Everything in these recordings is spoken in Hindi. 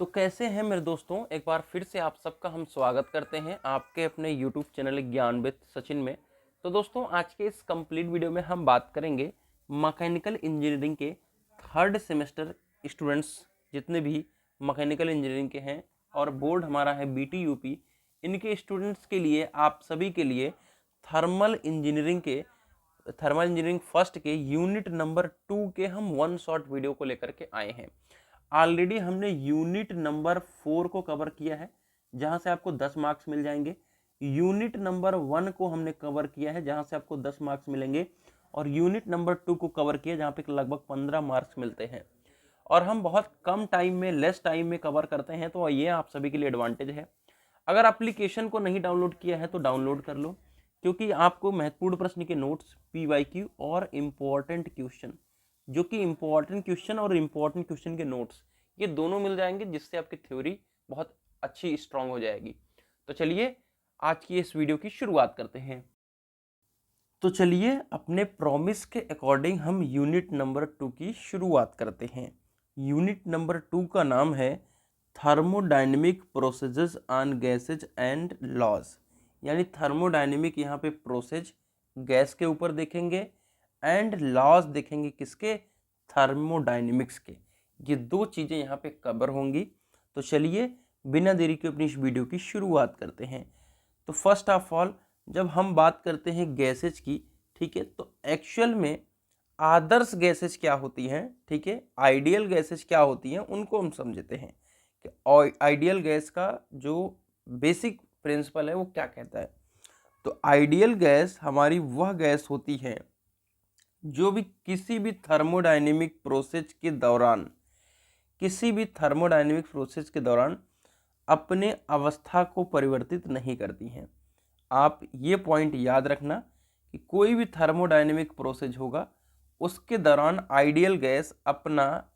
तो कैसे हैं मेरे दोस्तों, एक बार फिर से आप सबका हम स्वागत करते हैं आपके अपने YouTube चैनल ज्ञान विद सचिन में। तो दोस्तों आज के इस कंप्लीट वीडियो में हम बात करेंगे मैकेनिकल इंजीनियरिंग के थर्ड सेमेस्टर स्टूडेंट्स जितने भी मैकेनिकल इंजीनियरिंग के हैं और बोर्ड हमारा है BTUP, इनके स्टूडेंट्स के लिए आप सभी के लिए थर्मल इंजीनियरिंग फर्स्ट के यूनिट नंबर 2 के हम वन शॉट वीडियो को लेकर के आए हैं। ऑलरेडी हमने यूनिट नंबर 4 को कवर किया है जहां से आपको 10 मार्क्स मिल जाएंगे। यूनिट नंबर 1 को हमने कवर किया है जहां से आपको 10 मार्क्स मिलेंगे और यूनिट नंबर 2 को कवर किया जहां पे लगभग 15 मार्क्स मिलते हैं। और हम बहुत कम टाइम में, लेस टाइम में कवर करते हैं, तो ये आप सभी के लिए एडवांटेज है। अगर एप्लीकेशन को नहीं डाउनलोड किया है तो डाउनलोड कर लो, क्योंकि आपको महत्वपूर्ण प्रश्न के नोट्स, PYQ और इम्पोर्टेंट क्वेश्चन, जो कि इम्पोर्टेंट क्वेश्चन और इम्पोर्टेंट क्वेश्चन के नोट्स, ये दोनों मिल जाएंगे, जिससे आपकी थ्योरी बहुत अच्छी स्ट्रांग हो जाएगी। तो चलिए आज की इस वीडियो की शुरुआत करते हैं। तो चलिए अपने प्रॉमिस के अकॉर्डिंग हम यूनिट नंबर 2 की शुरुआत करते हैं। यूनिट नंबर 2 का नाम है thermodynamic processes on gases and laws, यानी थर्मोडायनेमिक यहाँ पे प्रोसेस गैस के ऊपर देखेंगे एंड लॉज देखेंगे किसके, थर्मोडायनेमिक्स के। ये दो चीज़ें यहाँ पे कवर होंगी। तो चलिए बिना देरी के अपनी इस वीडियो की शुरुआत करते हैं। तो फर्स्ट ऑफ ऑल जब हम बात करते हैं गैसेज की, ठीक है, तो एक्चुअल में आदर्श गैसेज क्या होती हैं, ठीक है, आइडियल गैसेज क्या होती हैं, उनको हम समझते हैं कि आइडियल गैस का जो बेसिक प्रिंसिपल है वो क्या कहता है। तो आइडियल गैस हमारी वह गैस होती है जो भी किसी भी थर्मोडायनेमिक प्रोसेस के दौरान अपने अवस्था को परिवर्तित नहीं करती हैं। आप ये पॉइंट याद रखना कि कोई भी थर्मोडायनेमिक प्रोसेस होगा उसके दौरान आइडियल गैस अपना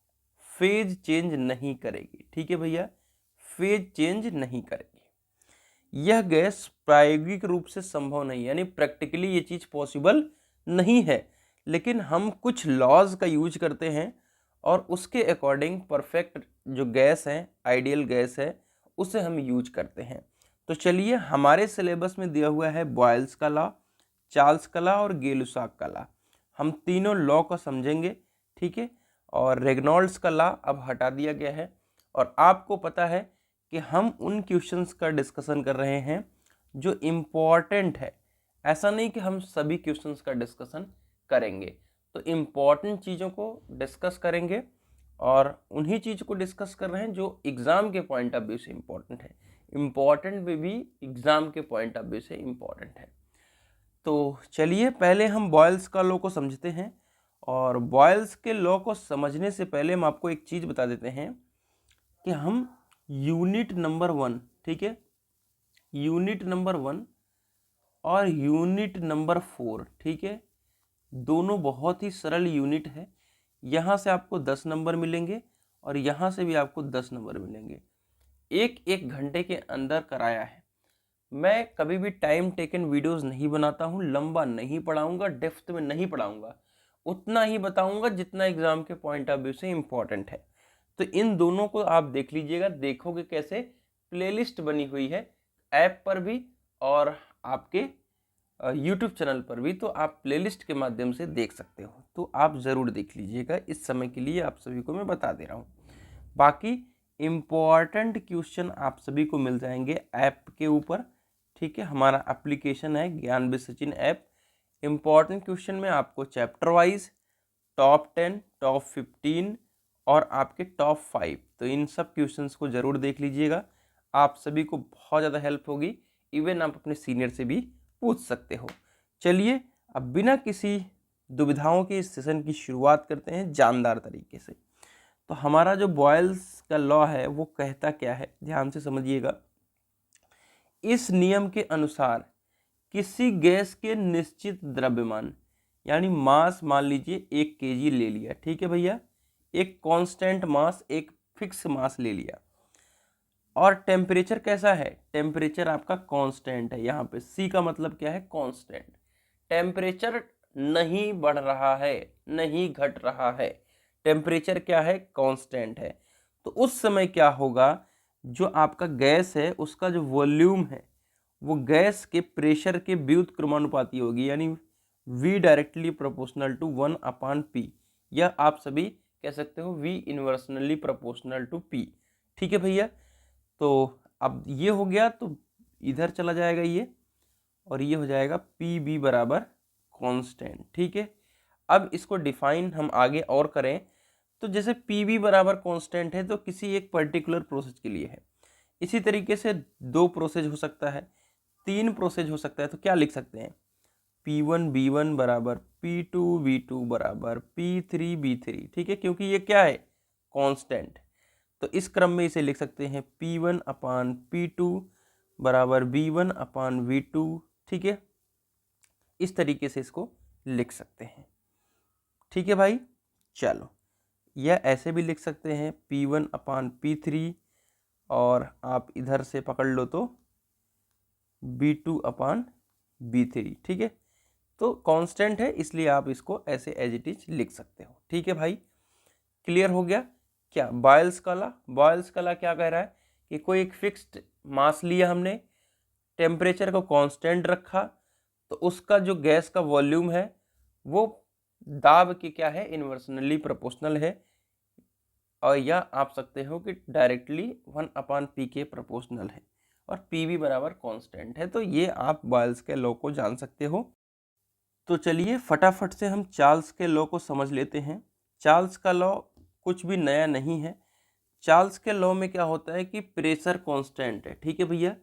फेज चेंज नहीं करेगी। ठीक है भैया, फेज चेंज नहीं करेगी। यह गैस प्रायोगिक रूप से संभव नहीं है, यानी प्रैक्टिकली ये चीज़ पॉसिबल नहीं है, लेकिन हम कुछ लॉज का यूज करते हैं और उसके अकॉर्डिंग परफेक्ट जो गैस है, आइडियल गैस है, उसे हम यूज करते हैं। तो चलिए हमारे सिलेबस में दिया हुआ है बॉयल्स का लॉ, चार्ल्स का लॉ और गै-लुसाक का लॉ। हम तीनों लॉ को समझेंगे, ठीक है। और रेग्नॉल्ड्स का लॉ अब हटा दिया गया है और आपको पता है कि हम उन क्वेश्चंस का डिस्कशन कर रहे हैं जो इम्पॉर्टेंट है। ऐसा नहीं कि हम सभी क्वेश्चंस का डिस्कशन करेंगे, तो इम्पॉर्टेंट चीज़ों को डिस्कस करेंगे और उन्हीं चीज़ को डिस्कस कर रहे हैं जो एग्ज़ाम के पॉइंट ऑफ व्यू से इम्पॉर्टेंट है, इम्पॉर्टेंट में भी एग्ज़ाम के पॉइंट ऑफ व्यू से इम्पॉर्टेंट है। तो चलिए पहले हम बॉयल्स का लॉ को समझते हैं। और बॉयल्स के लॉ को समझने से पहले हम आपको एक चीज़ बता देते हैं कि हम यूनिट नंबर 1, ठीक है, यूनिट नंबर 1 और यूनिट नंबर 4, ठीक है, दोनों बहुत ही सरल यूनिट है। यहाँ से आपको 10 नंबर मिलेंगे और यहाँ से भी आपको 10 नंबर मिलेंगे। एक घंटे के अंदर कराया है। मैं कभी भी टाइम टेकन वीडियोस नहीं बनाता हूँ, लंबा नहीं पढ़ाऊँगा, डेप्थ में नहीं पढ़ाऊँगा, उतना ही बताऊँगा जितना एग्ज़ाम के पॉइंट ऑफ व्यू से इम्पॉर्टेंट है। तो इन दोनों को आप देख लीजिएगा, देखोगे कैसे प्लेलिस्ट बनी हुई है ऐप पर भी और आपके यूट्यूब चैनल पर भी, तो आप प्लेलिस्ट के माध्यम से देख सकते हो। तो आप ज़रूर देख लीजिएगा, इस समय के लिए आप सभी को मैं बता दे रहा हूँ। बाकी इम्पॉर्टेंट क्वेश्चन आप सभी को मिल जाएंगे ऐप के ऊपर, ठीक है। हमारा एप्लीकेशन है ज्ञान with Sachin app. Important question में आपको चैप्टर वाइज टॉप 10, टॉप 15 और आपके टॉप 5, तो इन सब क्वेश्चंस को ज़रूर देख लीजिएगा, आप सभी को बहुत ज़्यादा हेल्प होगी। इवन आप अपने सीनियर से भी पूछ सकते हो। चलिए अब बिना किसी दुविधाओं के इस सेशन की शुरुआत करते हैं जानदार तरीके से। तो हमारा जो बॉयल्स का लॉ है वो कहता क्या है, ध्यान से समझिएगा। इस नियम के अनुसार किसी गैस के निश्चित द्रव्यमान, यानी मास, मान लीजिए 1 kg ले लिया, ठीक है भैया, एक कांस्टेंट मास, एक फिक्स मास ले लिया, और टेम्परेचर कैसा है, टेम्परेचर आपका कांस्टेंट है। यहाँ पे C का मतलब क्या है, कांस्टेंट। टेम्परेचर नहीं बढ़ रहा है, नहीं घट रहा है, टेम्परेचर क्या है, कांस्टेंट है। तो उस समय क्या होगा, जो आपका गैस है उसका जो वॉल्यूम है वो गैस के प्रेशर के व्युत्क्रमानुपाती होगी, यानी V directly proportional to 1/P, या आप सभी कह सकते हो V इन्वर्सनली प्रोपोर्शनल टू P। ठीक है भैया, तो अब ये हो गया, तो इधर चला जाएगा ये, और ये हो जाएगा PB बराबर कांस्टेंट। ठीक है, अब इसको डिफाइन हम आगे और करें, तो जैसे PB बराबर कांस्टेंट है तो किसी एक पर्टिकुलर प्रोसेस के लिए है, इसी तरीके से 2 प्रोसेस हो सकता है, 3 प्रोसेस हो सकता है, तो क्या लिख सकते हैं, P1 B1 बराबर P2 B2 बराबर P3 B3। ठीक है, क्योंकि ये क्या है, कांस्टेंट, तो इस क्रम में इसे लिख सकते हैं P1 अपान P2 बराबर B1 अपान V2। ठीक है, इस तरीके से इसको लिख सकते हैं। ठीक है भाई, चलो, यह ऐसे भी लिख सकते हैं P1 अपान P3, और आप इधर से पकड़ लो तो B2 अपान B3। ठीक है, तो कांस्टेंट है इसलिए आप इसको ऐसे एज इट इज लिख सकते हो। ठीक है भाई, क्लियर हो गया क्या। बॉयल्स का लॉ, बॉयल्स का लॉ क्या कह रहा है कि कोई एक फिक्स्ड मास लिया हमने, टेम्परेचर को कांस्टेंट रखा, तो उसका जो गैस का वॉल्यूम है वो दाब के क्या है, इन्वर्सनली प्रोपोर्शनल है, और या आप सकते हो कि डायरेक्टली 1/P के प्रोपोर्शनल है, और PV बराबर कांस्टेंट है। तो ये आप बॉयल्स के लॉ को जान सकते हो। तो चलिए फटाफट से हम चार्ल्स के लॉ को समझ लेते हैं। चार्ल्स का लॉ कुछ भी नया नहीं है। चार्ल्स के लॉ में क्या होता है कि प्रेशर कांस्टेंट है। ठीक है भैया,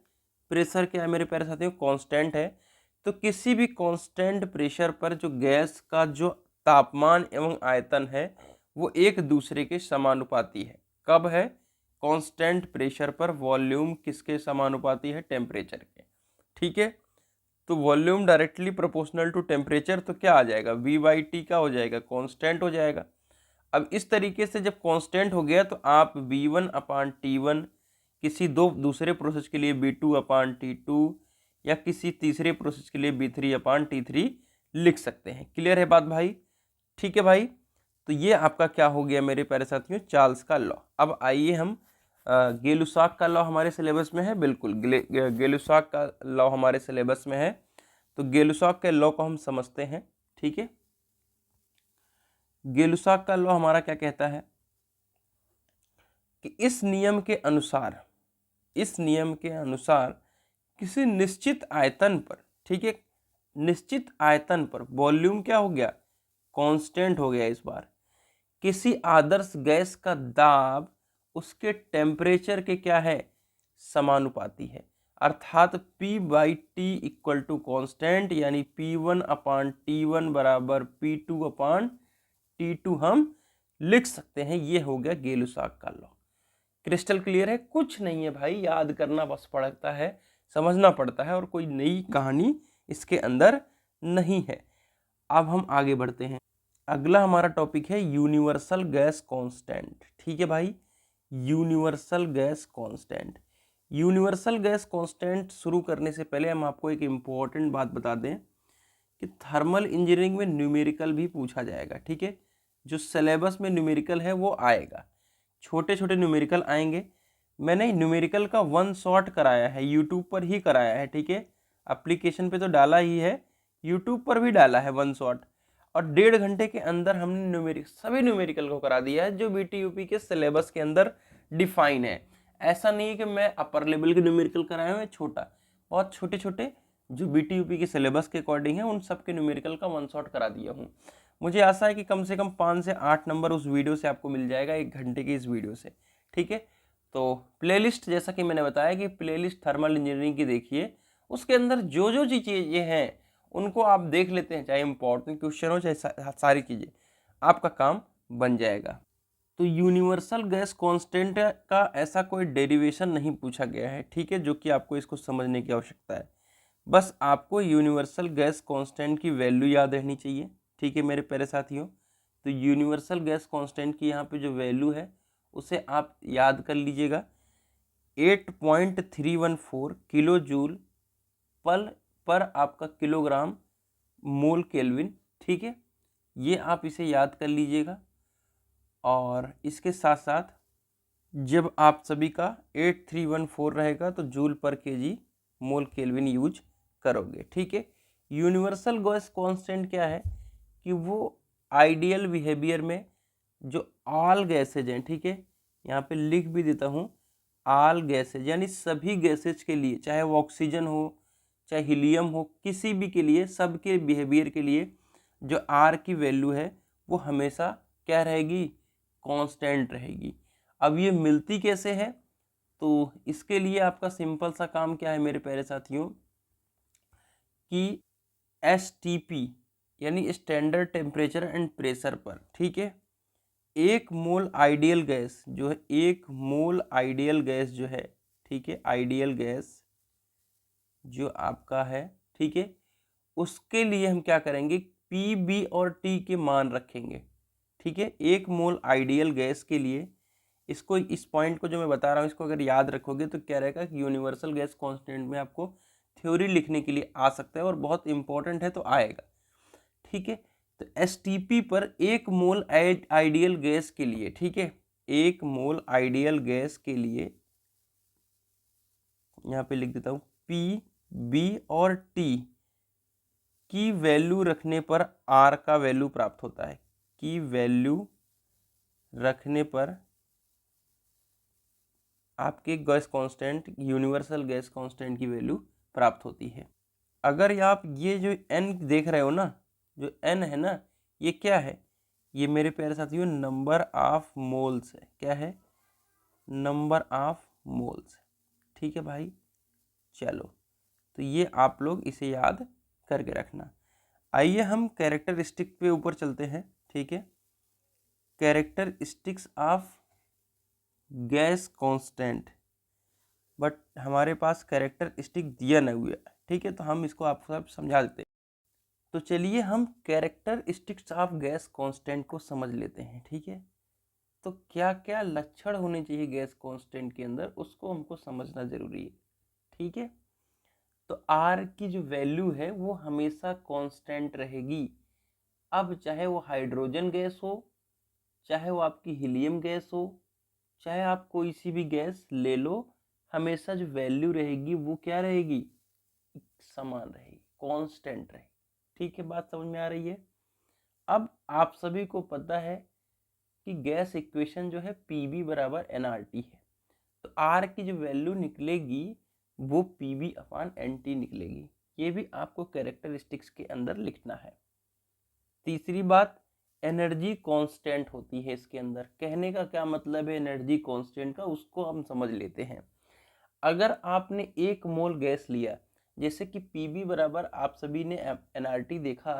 प्रेशर क्या है मेरे प्यारे साथियों, कांस्टेंट है। तो किसी भी कांस्टेंट प्रेशर पर जो गैस का जो तापमान एवं आयतन है वो एक दूसरे के समानुपाती है। कब है, कांस्टेंट प्रेशर पर वॉल्यूम किसके समानुपाती है, टेम्परेचर के। ठीक है, तो volume directly proportional to temperature, तो क्या आ जाएगा, V/T का हो जाएगा, कांस्टेंट हो जाएगा। अब इस तरीके से जब कांस्टेंट हो गया तो आप V1/T1 किसी दूसरे प्रोसेस के लिए B2/T2 या किसी तीसरे प्रोसेस के लिए B3/T3 लिख सकते हैं। क्लियर है बात भाई। ठीक है भाई, तो ये आपका क्या हो गया मेरे प्यारे साथियों, चार्ल्स का लॉ। अब आइए हम गेलुसाक का लॉ हमारे सिलेबस में है, बिल्कुल गेलुसाक का लॉ हमारे सिलेबस में है, तो गेलुसाक के लॉ को हम समझते हैं। ठीक है, गेलुसाक का लॉ हमारा क्या कहता है कि इस नियम के अनुसार किसी निश्चित आयतन पर, ठीक है, निश्चित आयतन पर वॉल्यूम क्या हो गया, कांस्टेंट हो गया इस बार, किसी आदर्श गैस का दाब उसके टेम्परेचर के क्या है, समानुपाती है। अर्थात P/T इक्वल टू कॉन्स्टेंट, यानी P1/T1 बराबर P2/T2 हम लिख सकते हैं। ये हो गया गेलुसाक का लॉ। क्रिस्टल क्लियर है, कुछ नहीं है भाई, याद करना बस पड़ता है, समझना पड़ता है, और कोई नई कहानी इसके अंदर नहीं है। अब हम आगे बढ़ते हैं। अगला हमारा टॉपिक है यूनिवर्सल गैस कांस्टेंट। ठीक है भाई, universal gas constant. Universal gas constant शुरू करने से पहले हम आपको एक इम्पॉर्टेंट बात बता दें कि थर्मल इंजीनियरिंग में न्यूमेरिकल भी पूछा जाएगा। ठीक है, जो सिलेबस में न्यूमेरिकल है वो आएगा, छोटे छोटे न्यूमेरिकल आएंगे। मैंने न्यूमेरिकल का 1 शॉट कराया है, यूट्यूब पर ही कराया है। ठीक है, एप्लीकेशन पे तो डाला ही है, यूट्यूब पर भी डाला है 1 शॉट, और 1.5 घंटे के अंदर हमने सभी न्यूमेरिकल को करा दिया है जो BTUP के सिलेबस के अंदर डिफाइन है। ऐसा नहीं है कि मैं अपर लेवल के न्यूमेरिकल कराया हूँ, छोटा, बहुत छोटे छोटे जो BTUP के सिलेबस के अकॉर्डिंग है उन सब के न्यूमेरिकल का 1 शॉट करा दिया हूँ। मुझे आशा है कि कम से कम 5 से 8 नंबर उस वीडियो से आपको मिल जाएगा, 1 घंटे की इस वीडियो से। ठीक है, तो प्लेलिस्ट जैसा कि मैंने बताया कि प्लेलिस्ट थर्मल इंजीनियरिंग की देखिए, उसके अंदर जो जो चीज़ें हैं उनको आप देख लेते हैं, चाहे इंपॉर्टेंट क्वेश्चन हो चाहे सारी चीज़ें, आपका काम बन जाएगा। तो यूनिवर्सल गैस कांस्टेंट का ऐसा कोई डेरिवेशन नहीं पूछा गया है। ठीक है, जो कि आपको इसको समझने की आवश्यकता है। बस आपको यूनिवर्सल गैस कांस्टेंट की वैल्यू याद रहनी चाहिए। ठीक है मेरे प्यारे साथियों, तो यूनिवर्सल गैस कांस्टेंट की यहाँ पे जो वैल्यू है उसे आप याद कर लीजिएगा, 8.314 किलो जूल पर आपका किलोग्राम मोल केल्विन। ठीक है, ये आप इसे याद कर लीजिएगा। और इसके साथ साथ जब आप सभी का 8314 रहेगा तो जूल पर केजी मोल केल्विन यूज करोगे। ठीक है, यूनिवर्सल गैस कांस्टेंट क्या है कि वो आइडियल बिहेवियर में जो ऑल गैसेज हैं, ठीक है, यहाँ पे लिख भी देता हूँ, ऑल गैसेज यानी सभी गैसेज के लिए, चाहे वो ऑक्सीजन हो चाहे हीलियम हो, किसी भी के लिए, सबके बिहेवियर के लिए जो आर की वैल्यू है वो हमेशा क्या रहेगी, कांस्टेंट रहेगी। अब ये मिलती कैसे है, तो इसके लिए आपका सिंपल सा काम क्या है मेरे प्यारे साथियों कि STP यानी स्टैंडर्ड टेम्परेचर एंड प्रेशर पर, ठीक है, एक मोल आइडियल गैस जो है, एक मोल आइडियल गैस जो है, ठीक है, आइडियल गैस जो आपका है, ठीक है, उसके लिए हम क्या करेंगे, पी बी और टी के मान रखेंगे। ठीक है, एक मोल आइडियल गैस के लिए, इसको, इस पॉइंट को जो मैं बता रहा हूँ इसको अगर याद रखोगे तो क्या रहेगा कि यूनिवर्सल गैस कांस्टेंट में आपको थ्योरी लिखने के लिए आ सकता है और बहुत इंपॉर्टेंट है तो आएगा। ठीक है, तो STP पर एक मोल आइडियल गैस के लिए, ठीक है, एक मोल आइडियल गैस के लिए यहाँ पे लिख देता हूँ P B और T की वैल्यू रखने पर R का वैल्यू प्राप्त होता है, की वैल्यू रखने पर आपके gas constant, universal gas constant की वैल्यू प्राप्त होती है। अगर आप ये जो n देख रहे हो ना, जो n है ना, ये क्या है, ये मेरे प्यारे साथियों नंबर ऑफ मोल्स है। क्या है, नंबर ऑफ मोल्स। ठीक है भाई, चलो तो ये आप लोग इसे याद करके रखना। आइए हम कैरेक्टरिस्टिक पे ऊपर चलते हैं। ठीक है, characteristics of gas constant, but हमारे पास कैरेक्टरिस्टिक दिया नहीं हुआ है। ठीक है, तो हम इसको आपको सब समझा देते हैं। तो चलिए हम कैरेक्टरिस्टिक्स ऑफ गैस कांस्टेंट को समझ लेते हैं। ठीक है, तो क्या क्या लक्षण होने चाहिए गैस कांस्टेंट के अंदर, उसको हमको समझना जरूरी है। ठीक है, तो आर की जो वैल्यू है वो हमेशा कांस्टेंट रहेगी। अब चाहे वो हाइड्रोजन गैस हो, चाहे वो आपकी हीलियम गैस हो, चाहे आप कोई सी भी गैस ले लो, हमेशा जो वैल्यू रहेगी वो क्या रहेगी, समान रहेगी, कांस्टेंट रहेगी। ठीक है, बात समझ में आ रही है। अब आप सभी को पता है कि गैस इक्वेशन जो है Pv बराबर nRT है, तो R की जो वैल्यू निकलेगी वो Pv अपान NT निकलेगी। ये भी आपको कैरेक्टरिस्टिक्स के अंदर लिखना है। तीसरी बात, एनर्जी कांस्टेंट होती है इसके अंदर। कहने का क्या मतलब है एनर्जी कांस्टेंट का, उसको हम समझ लेते हैं। अगर आपने एक मोल गैस लिया, जैसे कि Pv बराबर आप सभी ने nRT देखा,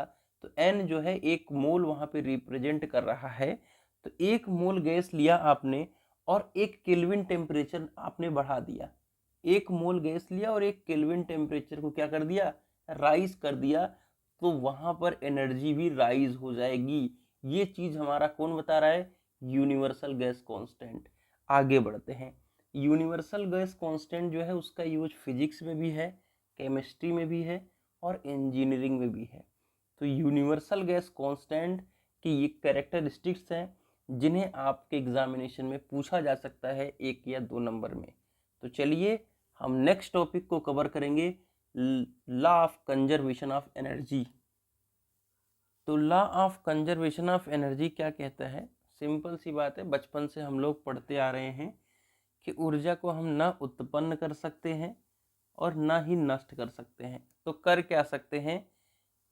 तो n जो है एक मोल वहां पे रिप्रेजेंट कर रहा है। तो एक मोल गैस लिया आपने और एक केल्विन टेम्परेचर आपने बढ़ा दिया। एक मोल गैस लिया और एक केल्विन टेम्परेचर को क्या कर दिया, राइज कर दिया, तो वहां पर एनर्जी भी राइज हो जाएगी। ये चीज हमारा कौन बता रहा है, यूनिवर्सल गैस कांस्टेंट। आगे बढ़ते हैं। यूनिवर्सल गैस कांस्टेंट जो है उसका यूज फिजिक्स में भी है, केमिस्ट्री में भी है और इंजीनियरिंग में भी है। तो यूनिवर्सल गैस कांस्टेंट की ये कैरेक्टरिस्टिक्स हैं जिन्हें आपके एग्जामिनेशन में पूछा जा सकता है 1 या 2 नंबर में। तो चलिए हम नेक्स्ट टॉपिक को कवर करेंगे, law of conservation of energy. तो law of conservation of energy क्या कहता है, सिंपल सी बात है, बचपन से हम लोग पढ़ते आ रहे हैं कि ऊर्जा को हम ना उत्पन्न कर सकते हैं और ना ही नष्ट कर सकते हैं। तो कर क्या सकते हैं,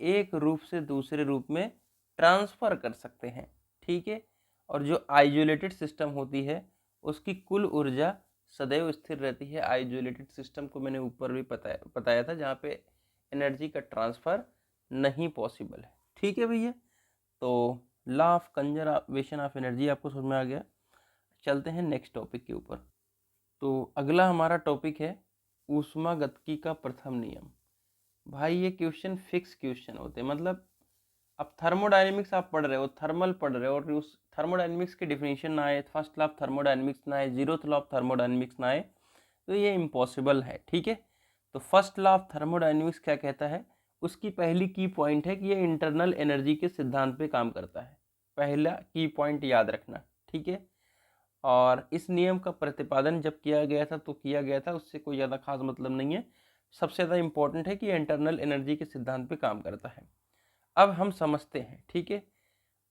एक रूप से दूसरे रूप में ट्रांसफर कर सकते हैं। ठीक है, और जो आइसोलेटेड सिस्टम होती है उसकी कुल ऊर्जा सदैव स्थिर रहती है। आइसोलेटेड सिस्टम को मैंने ऊपर भी बताया था, जहाँ पे एनर्जी का ट्रांसफर नहीं पॉसिबल है। ठीक है भैया, तो law of conservation of energy आपको समझ में आ गया। चलते हैं नेक्स्ट टॉपिक के ऊपर। तो अगला हमारा टॉपिक है ऊष्मागतिकी का प्रथम नियम। भाई ये क्वेश्चन फिक्स क्वेश्चन होते हैं, मतलब अब थर्मोडायनेमिक्स आप पढ़ रहे हो, थर्मल पढ़ रहे हो, और उस थर्मोडायनेमिक्स की डिफिनेशन ना आए, फर्स्ट लॉ ऑफ थर्मोडायनेमिक्स ना आए, जीरोथ लॉ ऑफ थर्मोडायनेमिक्स ना आए, तो ये इम्पॉसिबल है। ठीक है, तो फर्स्ट लॉ ऑफ थर्मोडायनेमिक्स क्या कहता है, उसकी पहली की पॉइंट है कि ये इंटरनल एनर्जी के सिद्धांत पे काम करता है। पहला की पॉइंट याद रखना। ठीक है, और इस नियम का प्रतिपादन जब किया गया था तो किया गया था, उससे कोई ज़्यादा खास मतलब नहीं है। सबसे ज़्यादा इम्पोर्टेंट है कि इंटरनल एनर्जी के सिद्धांत पे काम करता है। अब हम समझते हैं, ठीक है,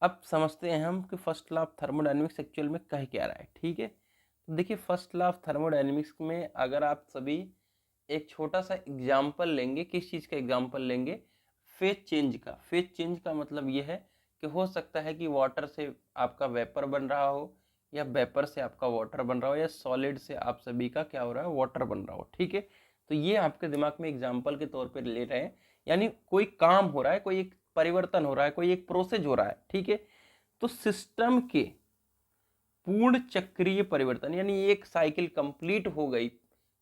अब समझते हैं हम कि first law of thermodynamics actual में कह क्या रहा है। ठीक है, तो देखिए फर्स्ट लॉ ऑफ थर्मोडायनेमिक्स में अगर आप सभी एक छोटा सा एग्जाम्पल लेंगे, किस चीज़ का एग्जाम्पल लेंगे, फेज चेंज का। फेज चेंज का मतलब ये है कि हो सकता है कि वाटर से आपका वेपर बन रहा हो, या वेपर से आपका वाटर बन रहा हो, या सॉलिड से आप सभी का क्या हो रहा है, वाटर बन रहा हो। ठीक है, तो ये आपके दिमाग में एग्जाम्पल के तौर पर ले रहे हैं, यानी कोई काम हो रहा है, कोई एक परिवर्तन हो रहा है, कोई एक प्रोसेस हो रहा है। ठीक है, तो सिस्टम के पूर्ण चक्रीय परिवर्तन, यानी एक साइकिल कंप्लीट हो गई,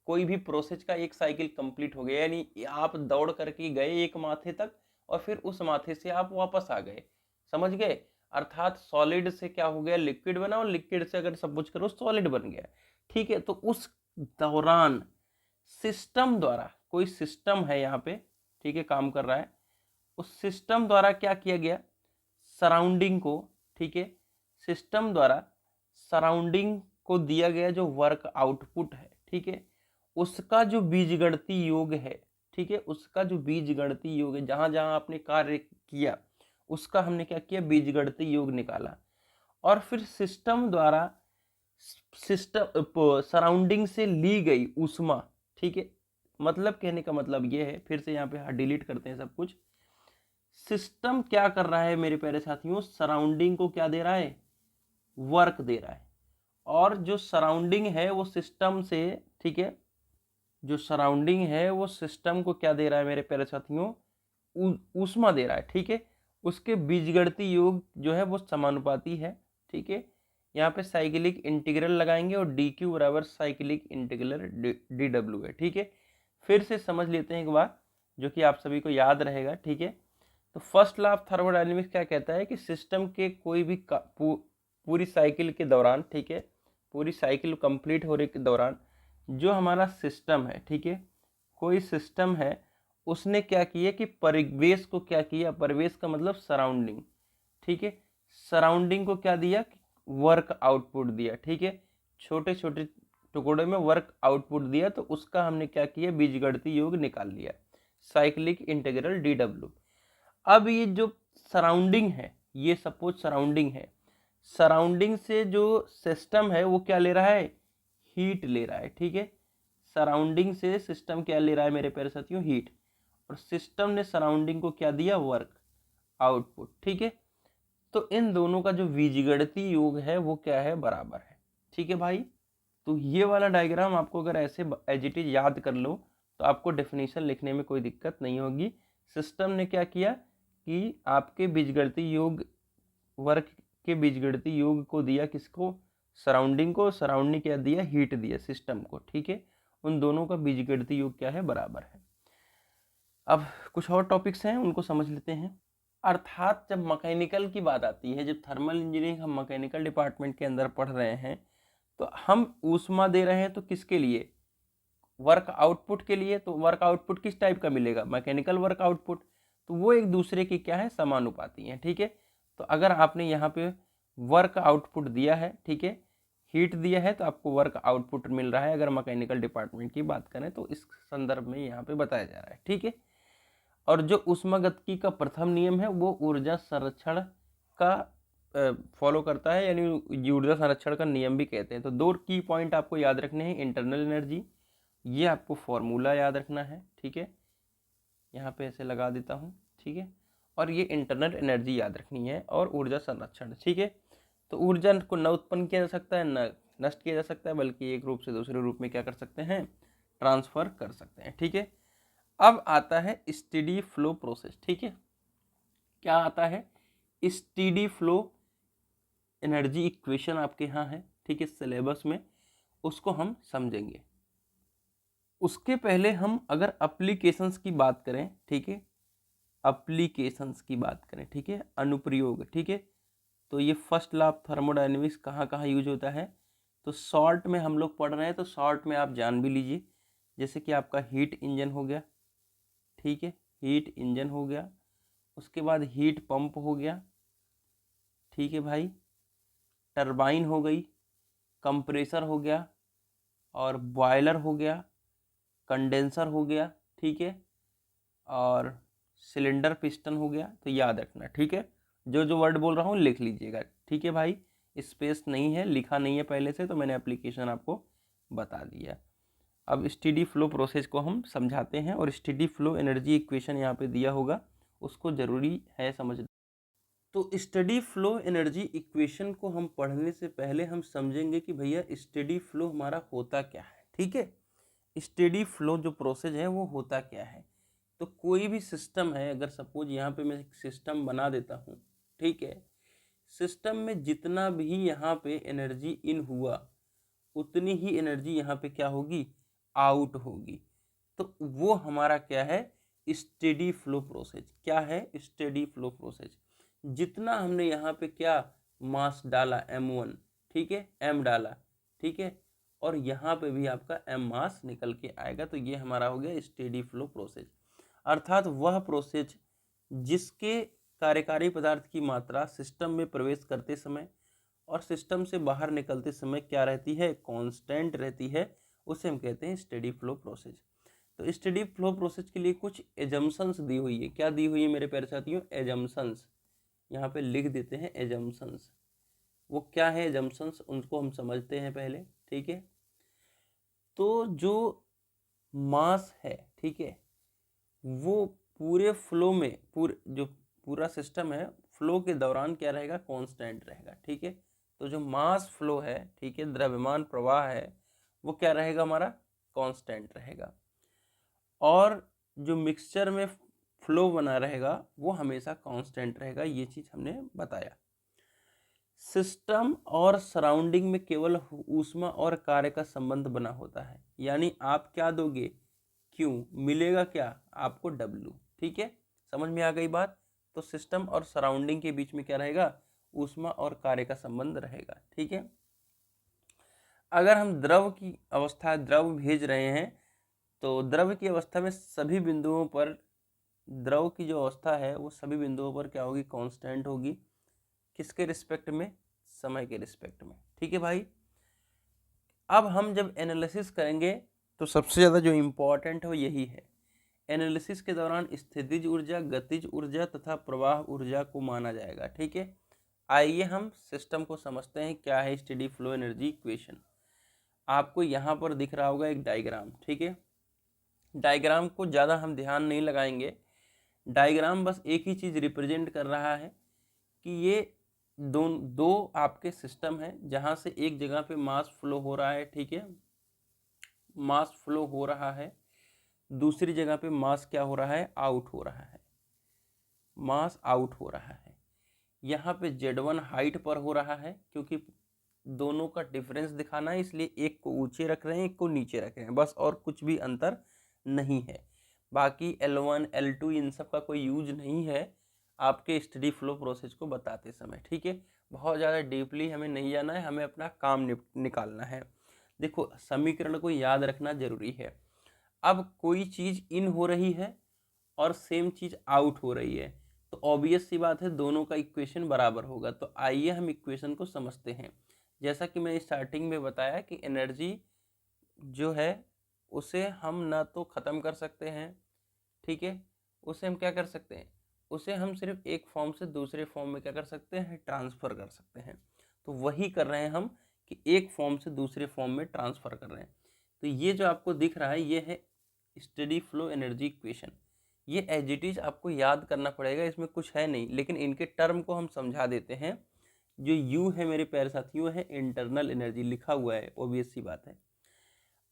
कोई भी प्रोसेस का एक साइकिल कंप्लीट हो गया, यानी आप दौड़ करके गए एक माथे तक और फिर उस माथे से आप वापस आ गए, समझ गए। अर्थात सॉलिड से क्या हो गया, लिक्विड बना, और लिक्विड से अगर सब कुछ करो सॉलिड बन गया। ठीक है, तो उस दौरान सिस्टम द्वारा, कोई सिस्टम है यहाँ पे, ठीक है, काम कर रहा है, उस सिस्टम द्वारा क्या किया गया, सराउंडिंग को, ठीक है, सिस्टम द्वारा सराउंडिंग को दिया गया जो वर्क आउटपुट है, ठीक है, उसका जो बीजगणितीय योग है, ठीक है, उसका जो बीजगणितीय योग है, जहां जहां आपने कार्य किया उसका हमने क्या किया, बीजगणितीय योग निकाला। और फिर सिस्टम द्वारा सिस्टम सराउंडिंग से ली गई ऊष्मा, ठीक है, मतलब कहने का मतलब ये है, फिर से यहाँ पे डिलीट करते हैं सब कुछ। सिस्टम क्या कर रहा है मेरे प्यारे साथियों, सराउंडिंग को क्या दे रहा है, वर्क दे रहा है। और जो सराउंडिंग है वो सिस्टम से, ठीक है, जो सराउंडिंग है वो सिस्टम को क्या दे रहा है मेरे प्यारे साथियों, ऊष्मा दे रहा है। ठीक है, उसके बीजगणितीय योग जो है वो समानुपाती है। ठीक है, यहाँ पे साइक्लिक इंटीग्रल लगाएंगे और डी क्यू बराबर साइक्लिक इंटीग्रल डी डब्ल्यू है। ठीक है, फिर से समझ लेते हैं एक बार जो कि आप सभी को याद रहेगा। ठीक है, तो फर्स्ट लॉ ऑफ थर्मोडायनेमिक्स क्या कहता है कि सिस्टम के कोई भी पूरी साइकिल के दौरान, ठीक है, पूरी साइकिल कंप्लीट होने के दौरान जो हमारा सिस्टम है, ठीक है, कोई सिस्टम है, उसने क्या किया कि परिवेश को क्या किया, परिवेश का मतलब सराउंडिंग, ठीक है, सराउंडिंग को क्या दिया, वर्क आउटपुट दिया। ठीक है, छोटे छोटे टुकड़े में वर्क आउटपुट दिया, तो उसका हमने क्या किया, बीजगणितीय योग निकाल लिया, साइक्लिक इंटीग्रल डी डब्ल्यू। अब ये जो सराउंडिंग है, ये सपोज सराउंडिंग है, सराउंडिंग से जो सिस्टम है वो क्या ले रहा है, हीट ले रहा है। ठीक है, सराउंडिंग से सिस्टम क्या ले रहा है मेरे प्यारे साथियों, हीट, और सिस्टम ने सराउंडिंग को क्या दिया, वर्क आउटपुट। ठीक है, तो इन दोनों का जो बीजगणितीय योग है वो क्या है, बराबर है। ठीक है भाई, तो ये वाला डायग्राम आपको अगर ऐसे एज इट इज याद कर लो तो आपको डेफिनेशन लिखने में कोई दिक्कत नहीं होगी। सिस्टम ने क्या किया कि आपके बीजगणितीय योग, वर्क के बीजगणितीय योग को दिया किसको, सराउंडिंग को, सराउंडिंग क्या दिया, हीट दिया सिस्टम को। ठीक है, उन दोनों का बीजगणितीय योग क्या है, बराबर है। अब कुछ और टॉपिक्स हैं उनको समझ लेते हैं। अर्थात जब मैकेनिकल की बात आती है, जब थर्मल इंजीनियरिंग हम मैकेनिकल डिपार्टमेंट के अंदर पढ़ रहे हैं, तो हम ऊष्मा दे रहे हैं तो किसके लिए, वर्क आउटपुट के लिए। तो वर्क आउटपुट किस टाइप का मिलेगा, मैकेनिकल वर्क आउटपुट, तो वो एक दूसरे की क्या है, समानुपाती है। ठीक है, तो अगर आपने यहाँ पे वर्क आउटपुट दिया है, ठीक है, हीट दिया है, तो आपको वर्क आउटपुट मिल रहा है। अगर मैकेनिकल डिपार्टमेंट की बात करें तो इस संदर्भ में यहाँ पे बताया जा रहा है। ठीक है, और जो ऊष्मागतिकी का प्रथम नियम है वो ऊर्जा संरक्षण का फॉलो करता है, यानी ऊर्जा संरक्षण का नियम भी कहते हैं। तो दो की पॉइंट आपको याद रखने हैं, इंटरनल एनर्जी, ये आपको फॉर्मूला याद रखना है। ठीक है, यहाँ पे ऐसे लगा देता हूँ। ठीक है, और ये इंटरनल एनर्जी याद रखनी है, और ऊर्जा संरक्षण। ठीक है, तो ऊर्जा को न उत्पन्न किया जा सकता है न नष्ट किया जा सकता है, बल्कि एक रूप से दूसरे रूप में क्या कर सकते हैं, ट्रांसफर कर सकते हैं। ठीक है, अब आता है स्टेडी फ्लो प्रोसेस। ठीक है, क्या आता है, स्टेडी फ्लो एनर्जी इक्वेशन आपके यहाँ है, ठीक है, सिलेबस में, उसको हम समझेंगे। उसके पहले हम अगर एप्लीकेशंस की बात करें, ठीक है, एप्लीकेशंस की बात करें, ठीक है, अनुप्रयोग, ठीक है, तो ये फर्स्ट लॉ ऑफ थर्मोडायनेमिक्स कहाँ कहाँ यूज होता है, तो शॉर्ट में हम लोग पढ़ रहे हैं, तो शॉर्ट में आप जान भी लीजिए, जैसे कि आपका हीट इंजन हो गया, ठीक है, हीट इंजन हो गया, उसके बाद हीट पंप हो गया, ठीक है भाई, टरबाइन हो गई, कंप्रेसर हो गया और बॉयलर हो गया, कंडेंसर हो गया, ठीक है, और सिलेंडर पिस्टन हो गया। तो याद रखना, ठीक है, जो जो वर्ड बोल रहा हूँ लिख लीजिएगा, ठीक है भाई। स्पेस नहीं है, लिखा नहीं है पहले से, तो मैंने एप्लीकेशन आपको बता दिया। अब स्टेडी फ्लो प्रोसेस को हम समझाते हैं, और स्टेडी फ्लो एनर्जी इक्वेशन यहाँ पे दिया होगा, उसको ज़रूरी है समझना। तो स्टेडी फ्लो एनर्जी इक्वेशन को हम पढ़ने से पहले हम समझेंगे कि भैया स्टेडी फ्लो हमारा होता क्या है, ठीक है। स्टेडी फ्लो जो प्रोसेस है वो होता क्या है। तो कोई भी सिस्टम है, अगर सपोज यहाँ पे मैं एक सिस्टम बना देता हूँ, ठीक है, सिस्टम में जितना भी यहाँ पे एनर्जी इन हुआ उतनी ही एनर्जी यहाँ पे क्या होगी, आउट होगी। तो वो हमारा क्या है, स्टेडी फ्लो प्रोसेस। क्या है स्टेडी फ्लो प्रोसेस, जितना हमने यहाँ पे क्या मास डाला m1, ठीक है, m डाला, ठीक है, और यहाँ पे भी आपका m मास निकल के आएगा। तो ये हमारा हो गया स्टेडी फ्लो प्रोसेस। अर्थात वह प्रोसेस जिसके कार्यकारी पदार्थ की मात्रा सिस्टम में प्रवेश करते समय और सिस्टम से बाहर निकलते समय क्या रहती है, कांस्टेंट रहती है, उसे हम कहते हैं स्टेडी फ्लो प्रोसेस। तो स्टेडी फ्लो प्रोसेस के लिए कुछ एजम्पशंस दी हुई है। क्या दी हुई है मेरे प्यारे साथियों, एजम्पशंस। यहाँ पे लिख देते हैं एजम्पशंस। वो क्या है एजम्पशंस, उनको हम समझते हैं पहले, ठीक है। तो जो मास है, ठीक है, वो पूरे फ्लो में जो पूरा सिस्टम है फ्लो के दौरान क्या रहेगा, कांस्टेंट रहेगा, ठीक है। तो जो मास फ्लो है, ठीक है, द्रव्यमान प्रवाह है, वो क्या रहेगा हमारा, कांस्टेंट रहेगा। और जो मिक्सचर में फ्लो बना रहेगा वो हमेशा कांस्टेंट रहेगा। ये चीज़ हमने बताया। सिस्टम और सराउंडिंग में केवल ऊष्मा और कार्य का संबंध बना होता है। यानी आप क्या दोगे, क्यू, मिलेगा क्या आपको, डब्ल्यू, ठीक है। समझ में आ गई बात। तो सिस्टम और सराउंडिंग के बीच में क्या रहेगा, ऊष्मा और कार्य का संबंध रहेगा, ठीक है। अगर हम द्रव की अवस्था, द्रव भेज रहे हैं, तो द्रव की अवस्था में सभी बिंदुओं पर द्रव की जो अवस्था है वो सभी बिंदुओं पर क्या होगी, कांस्टेंट होगी। किसके रिस्पेक्ट में, समय के रिस्पेक्ट में, ठीक है भाई। अब हम जब एनालिसिस करेंगे तो सबसे ज़्यादा जो इम्पोर्टेंट है वो यही है। एनालिसिस के दौरान स्थितिज ऊर्जा, गतिज ऊर्जा तथा प्रवाह ऊर्जा को माना जाएगा, ठीक है। आइए हम सिस्टम को समझते हैं क्या है स्टेडी फ्लो एनर्जी इक्वेशन। आपको यहाँ पर दिख रहा होगा एक डायग्राम, ठीक है। डायग्राम को ज़्यादा हम ध्यान नहीं लगाएंगे। डायग्राम बस एक ही चीज़ रिप्रेजेंट कर रहा है कि ये दो आपके सिस्टम है जहाँ से एक जगह पे मास फ्लो हो रहा है, ठीक है, मास फ्लो हो रहा है। दूसरी जगह पे मास क्या हो रहा है, आउट हो रहा है, मास आउट हो रहा है। यहाँ पे Z1 हाइट पर हो रहा है, क्योंकि दोनों का डिफरेंस दिखाना है, इसलिए एक को ऊंचे रख रहे हैं, एक को नीचे रख रहे हैं, बस, और कुछ भी अंतर नहीं है। बाकी L1 L2 इन सब का कोई यूज नहीं है आपके स्टडी फ्लो प्रोसेस को बताते समय, ठीक है। बहुत ज़्यादा डीपली हमें नहीं जाना है, हमें अपना काम निकालना है। देखो, समीकरण को याद रखना जरूरी है। अब कोई चीज़ इन हो रही है और सेम चीज़ आउट हो रही है, तो ऑब्वियस सी बात है दोनों का इक्वेशन बराबर होगा। तो आइए हम इक्वेशन को समझते हैं। जैसा कि मैंने स्टार्टिंग में बताया कि एनर्जी जो है उसे हम ना तो ख़त्म कर सकते हैं, ठीक है, उसे हम क्या कर सकते हैं, उसे हम सिर्फ एक फॉर्म से दूसरे फॉर्म में क्या कर सकते हैं, ट्रांसफ़र कर सकते हैं। तो वही कर रहे हैं हम कि एक फॉर्म से दूसरे फॉर्म में ट्रांसफ़र कर रहे हैं। तो ये जो आपको दिख रहा है ये है स्टेडी फ्लो एनर्जी इक्वेशन। ये एज इट इज आपको याद करना पड़ेगा, इसमें कुछ है नहीं, लेकिन इनके टर्म को हम समझा देते हैं। जो यू है मेरे प्यारे साथियों है इंटरनल एनर्जी, लिखा हुआ है, ऑब्वियस सी बात है।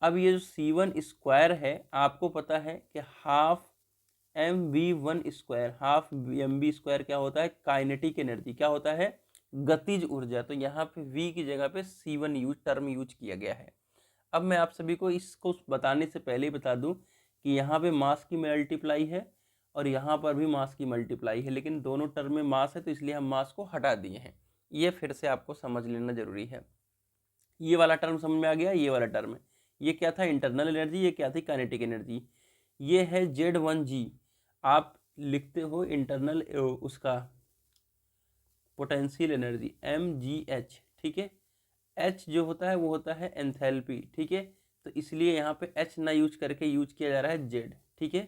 अब ये जो C1 स्क्वायर है, आपको पता है कि half mv1 square, half mv square क्या होता है, काइनेटिक एनर्जी, क्या होता है, गतिज ऊर्जा। तो यहाँ पे v की जगह पे C1 टर्म यूज किया गया है। अब मैं आप सभी को इसको बताने से पहले ही बता दूं कि यहाँ पे मास की मल्टीप्लाई है और यहाँ पर भी मास की मल्टीप्लाई है, लेकिन दोनों टर्म में मास है तो इसलिए हम मास को हटा दिए हैं। ये फिर से आपको समझ लेना जरूरी है। ये वाला टर्म समझ में आ गया, ये वाला टर्म, ये क्या था, इंटरनल एनर्जी, ये क्या थी, काइनेटिक एनर्जी। ये है Z1G, आप लिखते हो इंटरनल उसका पोटेंशियल एनर्जी mgh, ठीक है। H जो होता है वो होता है एंथैल्पी, ठीक है। तो इसलिए यहाँ पे H ना यूज करके यूज किया जा रहा है Z, ठीक है।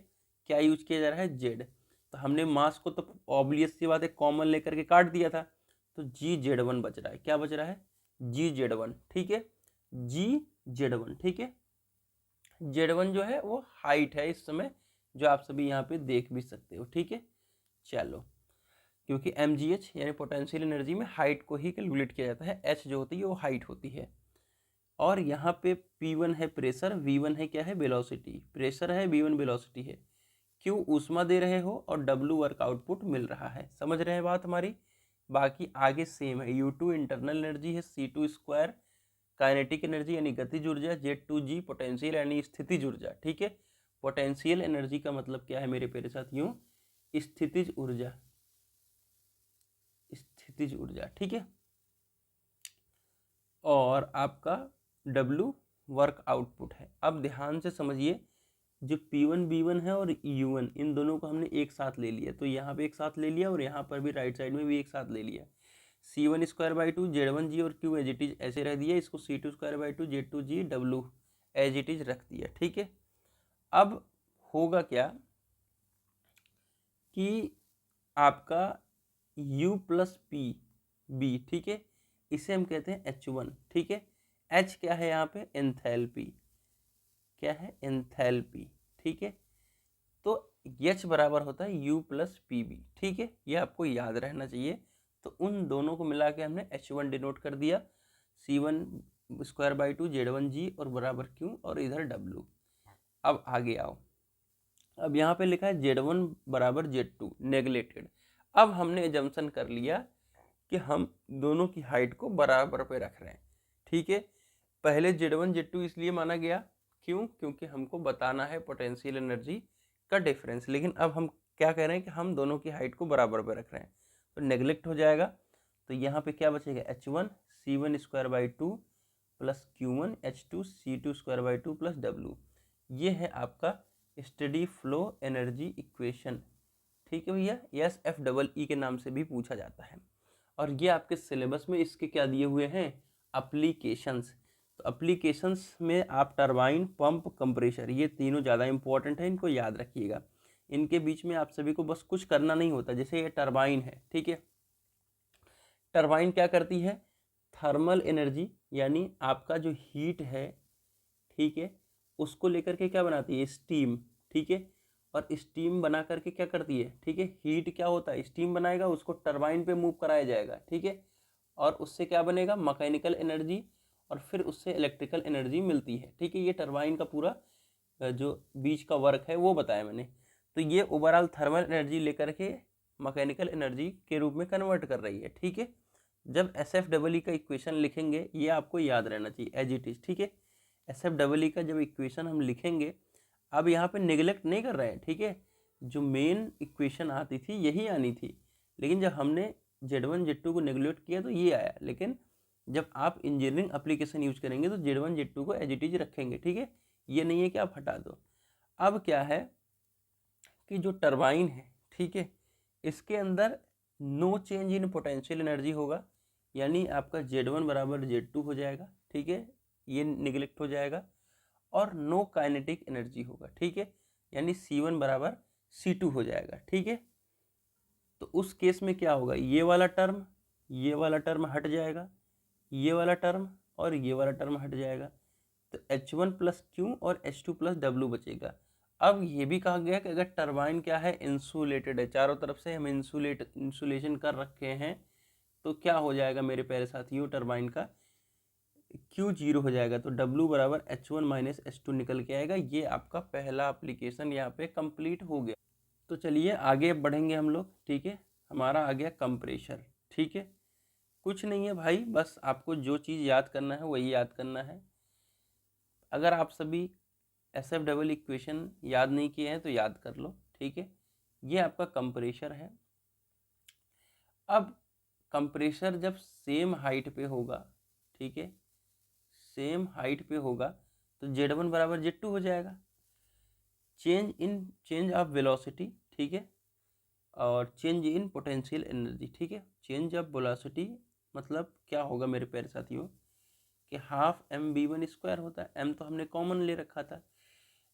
क्या यूज किया जा रहा है? Z। तो हमने मास को तो ऑब्वियस सी बात है कॉमन लेकर के काट दिया था, तो GZ1 बच रहा है। क्या बच रहा है? GZ1, ठीक है। GZ1, ठीक है। Z1 जो है वो हाइट है इस समय, जो आप सभी यहाँ पे देख भी सकते हो, ठीक है। चलो, क्योंकि mgh यानी पोटेंशियल एनर्जी में हाइट को ही कैलकुलेट किया जाता है, h जो होती है वो हाइट होती है। और यहाँ पे P1 है प्रेशर, V1 है क्या है? वेलोसिटी। प्रेशर है, V1 वेलोसिटी है। Q ऊष्मा दे रहे हो और W वर्क आउटपुट मिल रहा है। समझ रहे हैं बात हमारी? बाकी आगे सेम है। U2 इंटरनल एनर्जी है, C2 स्क्वायर काइनेटिक एनर्जी यानी गतिज ऊर्जा, Z2G पोटेंशियल यानी स्थितिज ऊर्जा, ठीक है। पोटेंशियल एनर्जी का मतलब क्या है मेरे प्यारे साथियों? स्थितिज ऊर्जा, स्थितिज ऊर्जा, ठीक है। और आपका W वर्क आउटपुट है। अब ध्यान से समझिए, जो P1 B1 है और U1 इन दोनों को हमने एक साथ ले लिया, तो यहाँ पे एक साथ ले लिया और यहाँ पर भी राइट साइड में भी एक साथ ले लिया। C1 स्क्वायर बाई 2 Z1G और Q एज इट इज ऐसे रह दिया, इसको C2 square by 2 Z2G W as it is रख दिया, ठीक है। अब होगा क्या कि आपका U प्लस पी बी, ठीक है, इसे हम कहते हैं H1, ठीक है। H क्या है यहाँ पे? एंथैल्पी। क्या है? एंथैल्पी, ठीक है। तो H बराबर होता है U प्लस पी बी, ठीक है। ये आपको याद रहना चाहिए। तो उन दोनों को मिला के हमने H1 डिनोट कर दिया, C1 स्क्वायर बाई 2 Z1G और बराबर Q और इधर W। अब आगे आओ, अब यहाँ पे लिखा है Z1 बराबर Z2 नेगलेक्टेड। अब हमने एजम्पशन कर लिया कि हम दोनों की हाइट को बराबर पे रख रहे हैं, ठीक है। पहले Z1 Z2 इसलिए माना गया, क्यों? क्योंकि हमको बताना है पोटेंशियल एनर्जी का डिफरेंस। लेकिन अब हम क्या कह रहे हैं कि हम दोनों की हाइट को बराबर पे रख रहे हैं, तो नेगलेक्ट हो जाएगा। तो यहाँ पे क्या बचेगा? H1 C1 square by 2 plus Q1 H2 C2 square by 2 plus W। ये है आपका स्टेडी फ्लो एनर्जी इक्वेशन, ठीक है भैया। SFEE के नाम से भी पूछा जाता है। और ये आपके सिलेबस में इसके क्या दिए हुए हैं? एप्लीकेशंस। तो एप्लीकेशंस में आप टरबाइन, पंप, कंप्रेशर, ये तीनों ज़्यादा इंपॉर्टेंट है, इनको याद रखिएगा। इनके बीच में आप सभी को बस कुछ करना नहीं होता। जैसे ये टरबाइन है, ठीक है। टरबाइन क्या करती है? थर्मल एनर्जी यानी आपका जो हीट है, ठीक है, उसको लेकर के क्या बनाती है? स्टीम, ठीक है। और स्टीम बना करके क्या करती है? ठीक है, हीट क्या होता है? स्टीम बनाएगा, उसको टरबाइन पे मूव कराया जाएगा, ठीक है। और उससे क्या बनेगा? मैकेनिकल एनर्जी, और फिर उससे इलेक्ट्रिकल एनर्जी मिलती है, ठीक है। ये टरबाइन का पूरा जो बीच का वर्क है वो बताया मैंने। तो ये ओवरऑल थर्मल एनर्जी लेकर के मैकेनिकल एनर्जी के रूप में कन्वर्ट कर रही है, ठीक है। जब SFEE का इक्वेशन लिखेंगे, ये आपको याद रहना चाहिए एज इट इज, ठीक है। SFEE का जब इक्वेशन हम लिखेंगे, अब यहाँ पे नेगलेक्ट नहीं कर रहे हैं, ठीक है। जो मेन इक्वेशन आती थी यही आनी थी, लेकिन जब हमने Z1 Z2 को नेगलेक्ट किया तो ये आया। लेकिन जब आप इंजीनियरिंग एप्लीकेशन यूज करेंगे तो Z1 Z2 को एज इट इज रखेंगे, ठीक है। ये नहीं है कि आप हटा दो। अब क्या है कि जो टरबाइन है, ठीक है, इसके अंदर no change in potential energy होगा, यानी आपका Z1 बराबर Z2 हो जाएगा, ठीक है, ये निगलेक्ट हो जाएगा। और नो काइनेटिक एनर्जी होगा, ठीक है, यानी C1 बराबर C2 हो जाएगा, ठीक है। तो उस केस में क्या होगा? ये वाला टर्म हट जाएगा, ये वाला टर्म और ये वाला टर्म हट जाएगा। तो H1 प्लस Q और H2 प्लस W बचेगा। अब ये भी कहा गया कि अगर टरबाइन क्या है? इंसुलेटेड है, चारों तरफ से हम इंसुलेशन कर रखे हैं, तो क्या हो जाएगा मेरे प्यारे साथियों? टरबाइन का Q 0 हो जाएगा, तो W बराबर H1 माइनस H2 निकल के आएगा। ये आपका पहला एप्लीकेशन यहाँ पे कंप्लीट हो गया। तो चलिए आगे बढ़ेंगे हम लोग, ठीक है। हमारा आ गया कंप्रेशर, ठीक है। कुछ नहीं है भाई, बस आपको जो चीज़ याद करना है वही याद करना है। अगर आप सभी SFEE इक्वेशन याद नहीं किए हैं तो याद कर लो, ठीक है। ये आपका कंप्रेशर है। अब कंप्रेशर जब सेम हाइट पे होगा, ठीक है, सेम हाइट पे होगा, तो Z1 बराबर Z2 हो जाएगा। चेंज ऑफ वेलोसिटी, ठीक है, और चेंज इन पोटेंशियल एनर्जी, ठीक है। चेंज ऑफ वेलोसिटी मतलब क्या होगा मेरे प्यारे साथियों? कि half M V one square होता है। एम तो हमने कॉमन ले रखा था,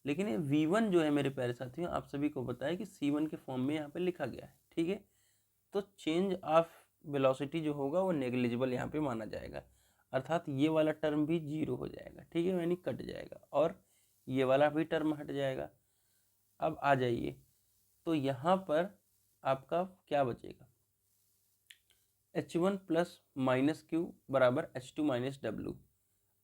लेकिन ये वी वन जो है मेरे प्यारे साथियों, आप सभी को पता है कि सी वन के फॉर्म में यहाँ पे लिखा गया है। ठीक है, तो चेंज ऑफ वेलोसिटी जो होगा वो नेग्लिजिबल यहाँ पे माना जाएगा, अर्थात ये वाला टर्म भी जीरो हो जाएगा। ठीक है, यानी कट जाएगा और ये वाला भी टर्म हट जाएगा। अब आ जाइए, तो यहाँ पर आपका क्या बचेगा, H one plus minus Q बराबर एच टू माइनस डब्ल्यू।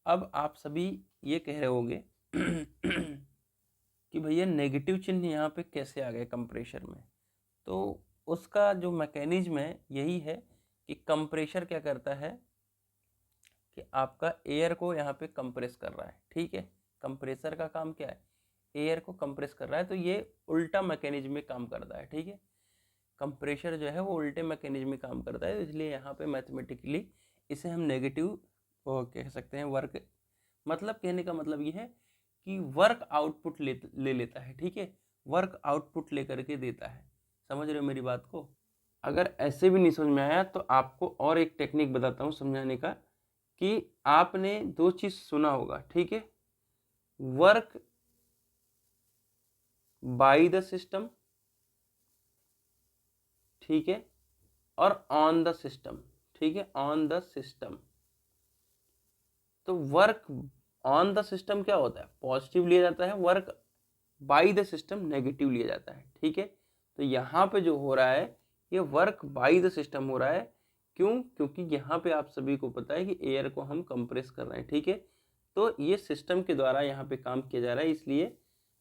अब आप सभी ये कह रहे होंगे कि भैया नेगेटिव चिन्ह यहाँ पे कैसे आ गए कंप्रेशर में। तो उसका जो मैकेनिज्म है यही है कि कंप्रेशर क्या करता है कि आपका एयर को यहाँ पे कंप्रेस कर रहा है। ठीक है, कंप्रेसर का काम क्या है, एयर को कंप्रेस कर रहा है, तो ये उल्टा मैकेनिज्म में काम करता है। ठीक है, कंप्रेशर जो है वो उल्टे मैकेनिज्म में काम करता है, इसलिए यहाँ पे मैथमेटिकली इसे हम नेगेटिव कह सकते हैं वर्क, मतलब कहने का मतलब ये है कि वर्क आउटपुट ले लेता है। ठीक है, वर्क आउटपुट लेकर के देता है। समझ रहे हो मेरी बात को? अगर ऐसे भी नहीं समझ में आया तो आपको और एक टेक्निक बताता हूँ समझाने का, कि आपने दो चीज सुना होगा। ठीक है, वर्क बाय द सिस्टम, ठीक है, और ऑन द सिस्टम। ठीक है, ऑन द सिस्टम। तो वर्क ऑन द सिस्टम क्या होता है, पॉजिटिव लिया जाता है, work by the system negative लिया जाता है। ठीक है, तो यहाँ पे जो हो रहा है ये वर्क बाय द सिस्टम हो रहा है। क्यों? क्योंकि यहाँ पे आप सभी को पता है कि एयर को हम कंप्रेस कर रहे हैं। ठीक है, तो ये सिस्टम के द्वारा यहाँ पे काम किया जा रहा है, इसलिए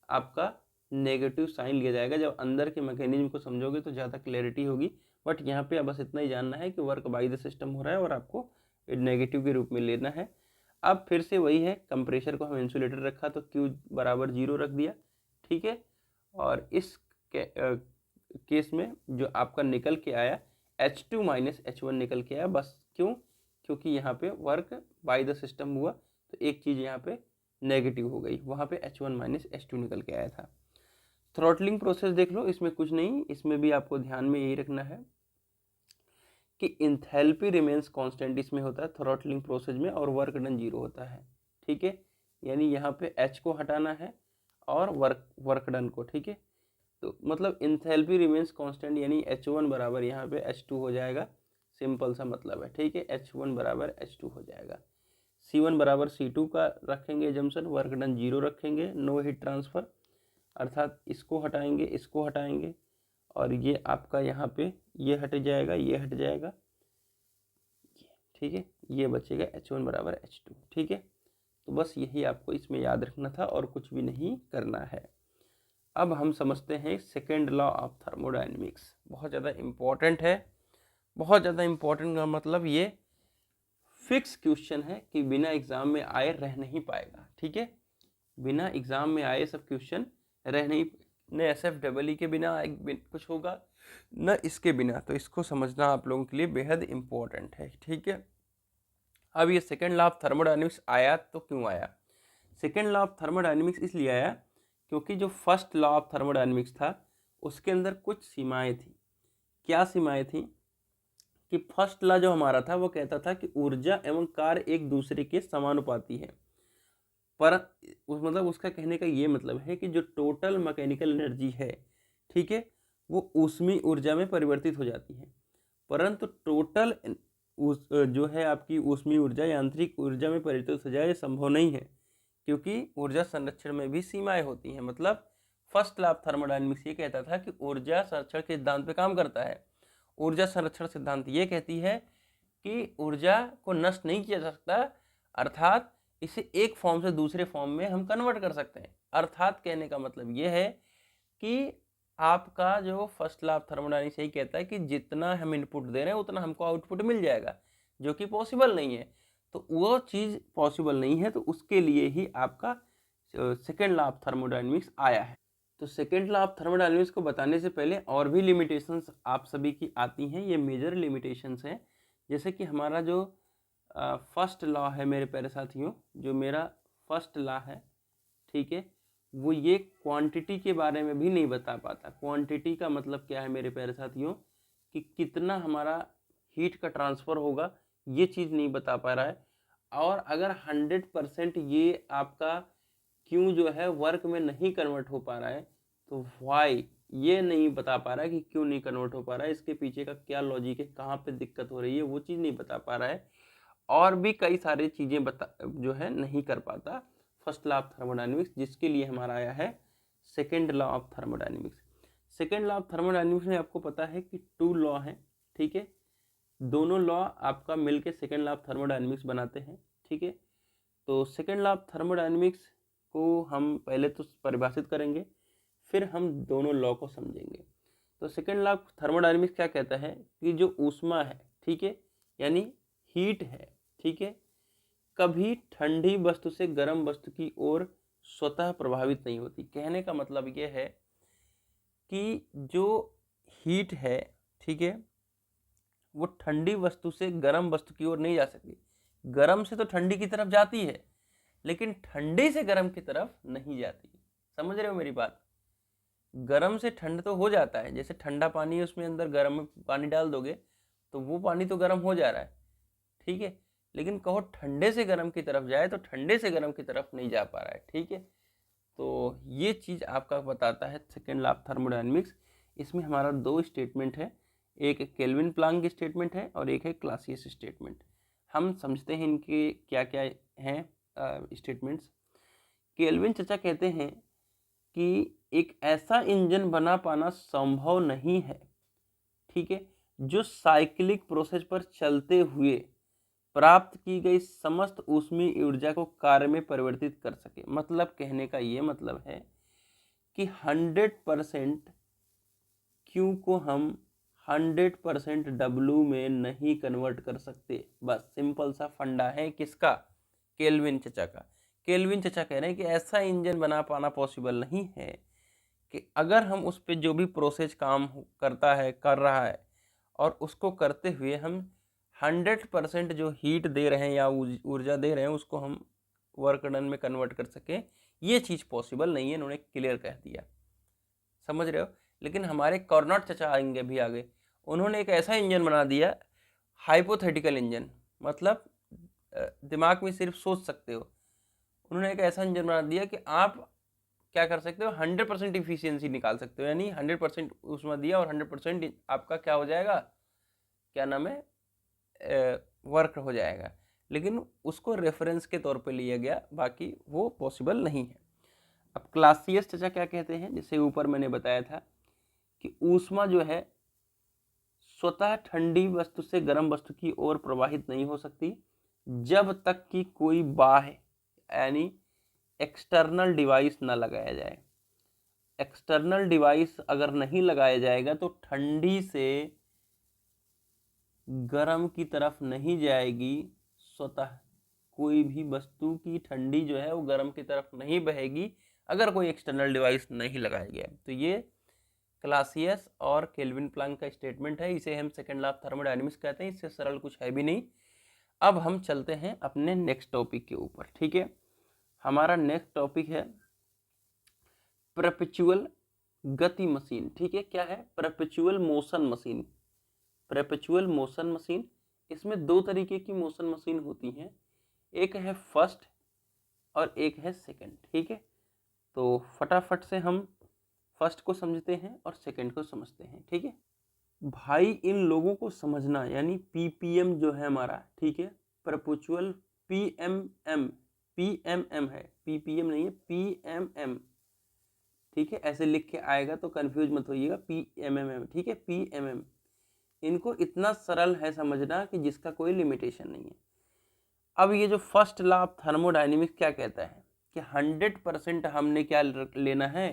आपका नेगेटिव साइन लिया जाएगा। जब अंदर के मैकेनिज्म को समझोगे तो ज़्यादा क्लैरिटी होगी, बट यहाँ पे बस इतना ही जानना है कि वर्क बाय द सिस्टम हो रहा है और आपको नेगेटिव के रूप में लेना है। अब फिर से वही है, कंप्रेशर को हम इंसुलेटर रखा तो Q बराबर 0 रख दिया। ठीक है, और इस केस में जो आपका निकल के आया H2 माइनस H1 निकल के आया। बस क्यों? क्योंकि यहाँ पे वर्क बाय द सिस्टम हुआ तो एक चीज़ यहाँ पे नेगेटिव हो गई, वहाँ पे H1 माइनस H2 निकल के आया था। थ्रॉटलिंग प्रोसेस देख लो, इसमें कुछ नहीं, इसमें भी आपको ध्यान में यही रखना है कि इंथैल्पी रिमेन्स कांस्टेंट इसमें होता है थ्रॉटलिंग प्रोसेस में, और वर्क डन 0 होता है। ठीक है, यानी यहाँ पे H को हटाना है और वर्क डन को। ठीक है, तो मतलब इंथैल्पी रिमेन्स कांस्टेंट यानी H1 बराबर यहाँ पे H2 हो जाएगा, सिंपल सा मतलब है। ठीक है, H1 बराबर H2 हो जाएगा। C1 बराबर C2 का रखेंगे जंक्शन, वर्क डन 0 रखेंगे, नो हीट ट्रांसफर, अर्थात इसको हटाएंगे, इसको हटाएंगे, और ये आपका यहाँ पे ये हट जाएगा, ये हट जाएगा। ठीक है, ये बचेगा H1 बराबर H2। ठीक है, तो बस यही आपको इसमें याद रखना था और कुछ भी नहीं करना है। अब हम समझते हैं सेकेंड लॉ ऑफ थर्मोडायनेमिक्स। बहुत ज़्यादा इम्पोर्टेंट है, बहुत ज़्यादा इम्पोर्टेंट का मतलब ये फिक्स क्वेश्चन है कि बिना एग्जाम में आए रह नहीं पाएगा। ठीक है, बिना एग्जाम में आए सब क्वेश्चन रह नहीं, न SFEE के बिना कुछ होगा न इसके बिना, तो इसको समझना आप लोगों के लिए बेहद इम्पोर्टेंट है। ठीक है, अब ये सेकेंड लॉ ऑफ थर्मोडायनेमिक्स आया तो क्यों आया? सेकेंड लॉ ऑफ थर्मोडायनेमिक्स इसलिए आया क्योंकि जो फर्स्ट लॉ ऑफ थर्मोडायनेमिक्स था उसके अंदर कुछ सीमाएं थी। क्या सीमाएं थी? कि फर्स्ट लॉ जो हमारा था वो कहता था कि ऊर्जा एवं कार्य एक दूसरे के समानुपाती है, पर मतलब उसका कहने का ये मतलब है कि जो टोटल मैकेनिकल एनर्जी है, ठीक है, वो ऊष्मीय ऊर्जा में परिवर्तित हो जाती है, परंतु टोटल जो है आपकी ऊष्मीय ऊर्जा यांत्रिक ऊर्जा में परिवर्तित हो जाए, ये संभव नहीं है, क्योंकि ऊर्जा संरक्षण में भी सीमाएं होती हैं। मतलब फर्स्ट लॉ ऑफ थर्मोडायनेमिक्स ये कहता था कि ऊर्जा संरक्षण के सिद्धांत पे काम करता है। ऊर्जा संरक्षण सिद्धांत ये कहती है कि ऊर्जा को नष्ट नहीं किया जा सकता, अर्थात इसे एक फॉर्म से दूसरे फॉर्म में हम कन्वर्ट कर सकते हैं। अर्थात कहने का मतलब ये है कि आपका जो फर्स्ट लॉ ऑफ थर्मोडायनेमिक्स यही कहता है कि जितना हम इनपुट दे रहे हैं उतना हमको आउटपुट मिल जाएगा, जो कि पॉसिबल नहीं है। तो वो चीज़ पॉसिबल नहीं है, तो उसके लिए ही आपका सेकेंड लॉ ऑफ थर्मोडायनेमिक्स आया है। तो सेकेंड लॉ ऑफ थर्मोडायनेमिक्स को बताने से पहले और भी लिमिटेशंस आप सभी की आती हैं, ये मेजर लिमिटेशंस हैं। जैसे कि हमारा जो फर्स्ट लॉ है मेरे प्यारे साथियों, जो मेरा फर्स्ट लॉ है, ठीक है, वो ये क्वांटिटी के बारे में भी नहीं बता पाता। क्वांटिटी का मतलब क्या है मेरे प्यारे साथियों, कि कितना हमारा हीट का ट्रांसफ़र होगा, ये चीज़ नहीं बता पा रहा है। और अगर 100% ये आपका क्यों जो है वर्क में नहीं कन्वर्ट हो पा रहा है, तो वाई ये नहीं बता पा रहा है कि क्यों नहीं कन्वर्ट हो पा रहा है, इसके पीछे का क्या लॉजिक है, कहाँ पे दिक्कत हो रही है, वो चीज़ नहीं बता पा रहा है। और भी कई सारी चीज़ें जो है नहीं कर पाता फर्स्ट लॉ ऑफ थर्मोडायनेमिक्स, जिसके लिए हमारा आया है second law of thermodynamics. Second law of thermodynamics में आपको पता है कि 2 लॉ हैं, ठीक है। दोनों लॉ आपका मिलके सेकेंड लॉ ऑफ थर्मोडायनेमिक्स बनाते हैं, ठीक है। तो सेकेंड लॉ ऑफ थर्मोडायनेमिक्स को हम पहले तो परिभाषित करेंगे, फिर हम दोनों लॉ को समझेंगे। तो सेकेंड लॉ ऑफ थर्मोडायनेमिक्स क्या कहता है कि जो ऊष्मा है, ठीक है, यानी हीट है, ठीक है, कभी ठंडी वस्तु से गर्म वस्तु की ओर स्वतः प्रभावित नहीं होती। कहने का मतलब ये है कि जो हीट है, ठीक है, वो ठंडी वस्तु से गर्म वस्तु की ओर नहीं जा सकती। गर्म से तो ठंडी की तरफ जाती है, लेकिन ठंडी से गर्म की तरफ नहीं जाती। समझ रहे हो मेरी बात? गर्म से ठंड तो हो जाता है, जैसे ठंडा पानी है उसमें अंदर गर्म पानी डाल दोगे तो वो पानी तो गर्म हो जा रहा है, ठीक है, लेकिन कहो ठंडे से गर्म की तरफ जाए तो ठंडे से गर्म की तरफ नहीं जा पा रहा है, ठीक है। तो ये चीज़ आपका बताता है सेकेंड लॉ ऑफ थर्मोडायनेमिक्स। इसमें हमारा 2 स्टेटमेंट है, एक केल्विन प्लांक की स्टेटमेंट है और एक है क्लासियस स्टेटमेंट। हम समझते हैं इनके क्या क्या हैं स्टेटमेंट्स। केल्विन चचा कहते हैं कि एक ऐसा इंजन बना पाना संभव नहीं है, ठीक है, जो साइक्लिक प्रोसेस पर चलते हुए प्राप्त की गई समस्त ऊष्मीय ऊर्जा को कार्य में परिवर्तित कर सके। मतलब कहने का ये मतलब है कि 100% क्यू को हम 100% डब्लू में नहीं कन्वर्ट कर सकते। बस सिंपल सा फंडा है किसका? केल्विन चचा का। केल्विन चचा कह रहे हैं कि ऐसा इंजन बना पाना पॉसिबल नहीं है कि अगर हम उस पर जो भी प्रोसेस काम करता है, कर रहा है, और उसको करते हुए हम 100% जो हीट दे रहे हैं या ऊर्जा दे रहे हैं उसको हम वर्क डन में कन्वर्ट कर सके, ये चीज़ पॉसिबल नहीं है, इन्होंने क्लियर कह दिया। समझ रहे हो? लेकिन हमारे कॉर्नट चचा आएंगे भी आगे, उन्होंने एक ऐसा इंजन बना दिया, हाइपोथेटिकल इंजन, मतलब दिमाग में सिर्फ सोच सकते हो। उन्होंने एक ऐसा इंजन बना दिया कि आप क्या कर सकते हो, 100% इफिशियंसी निकाल सकते हो, यानी 100% उसमें दिया और 100% आपका क्या हो जाएगा, क्या नाम है, वर्क हो जाएगा। लेकिन उसको रेफरेंस के तौर पे लिया गया, बाकी वो पॉसिबल नहीं है। अब क्लासियस चचा क्या कहते हैं, जैसे ऊपर मैंने बताया था कि ऊष्मा जो है स्वतः ठंडी वस्तु से गर्म वस्तु की ओर प्रवाहित नहीं हो सकती जब तक कि कोई बाह्य यानी एक्सटर्नल डिवाइस न लगाया जाए। एक्सटर्नल डिवाइस अगर नहीं लगाया जाएगा तो ठंडी से गर्म की तरफ नहीं जाएगी, स्वतः कोई भी वस्तु की ठंडी जो है वो गर्म की तरफ नहीं बहेगी अगर कोई एक्सटर्नल डिवाइस नहीं लगाया गया। तो ये क्लासियस और केल्विन प्लांक का स्टेटमेंट है, इसे हम सेकेंड लॉ ऑफ थर्मोडायनेमिक्स कहते हैं। इससे सरल कुछ है भी नहीं। अब हम चलते हैं अपने नेक्स्ट टॉपिक के ऊपर, ठीक है। हमारा नेक्स्ट टॉपिक है परपेचुअल गति मशीन, ठीक है। क्या है? Perpetual motion machine. Perpetual motion machine, इसमें 2 तरीके की मोशन मशीन होती हैं, एक है फर्स्ट और एक है सेकंड, ठीक है। तो फटाफट से हम फर्स्ट को समझते हैं और सेकंड को समझते हैं, ठीक है भाई। इन लोगों को समझना, यानी पीपीएम जो है हमारा, ठीक है, परपेचुअल पीएमएम, पीएमएम है, पीपीएम नहीं है, पीएमएम, ठीक है। ऐसे लिख के आएगा तो कंफ्यूज मत होइएगा, पीएमएम, ठीक है, पीएमएम। इनको इतना सरल है समझना कि जिसका कोई लिमिटेशन नहीं है। अब ये जो फर्स्ट लॉ ऑफ थर्मोडायनेमिक्स क्या कहता है कि 100% हमने क्या लेना है,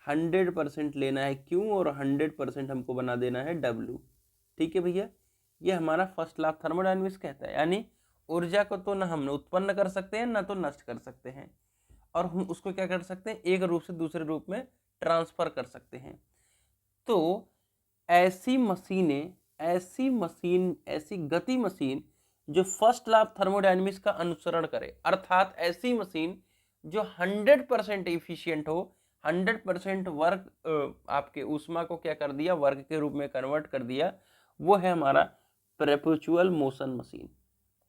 100% लेना है क्यू और 100% हमको बना देना है डब्ल्यू, ठीक है भैया। ये हमारा फर्स्ट लॉ ऑफ थर्मोडायनेमिक्स कहता है, यानी ऊर्जा को तो ना हम उत्पन्न कर सकते हैं ना तो नष्ट कर सकते हैं, और हम उसको क्या कर सकते हैं, एक रूप से दूसरे रूप में ट्रांसफर कर सकते हैं। तो ऐसी मशीनें, ऐसी गति मशीन जो फर्स्ट लॉ ऑफ थर्मोडायनेमिक्स का अनुसरण करे, अर्थात ऐसी मशीन जो 100% इफिशियंट हो, 100% वर्क आपके ऊष्मा को क्या कर दिया, वर्क के रूप में कन्वर्ट कर दिया, वो है हमारा परपेचुअल मोशन मशीन।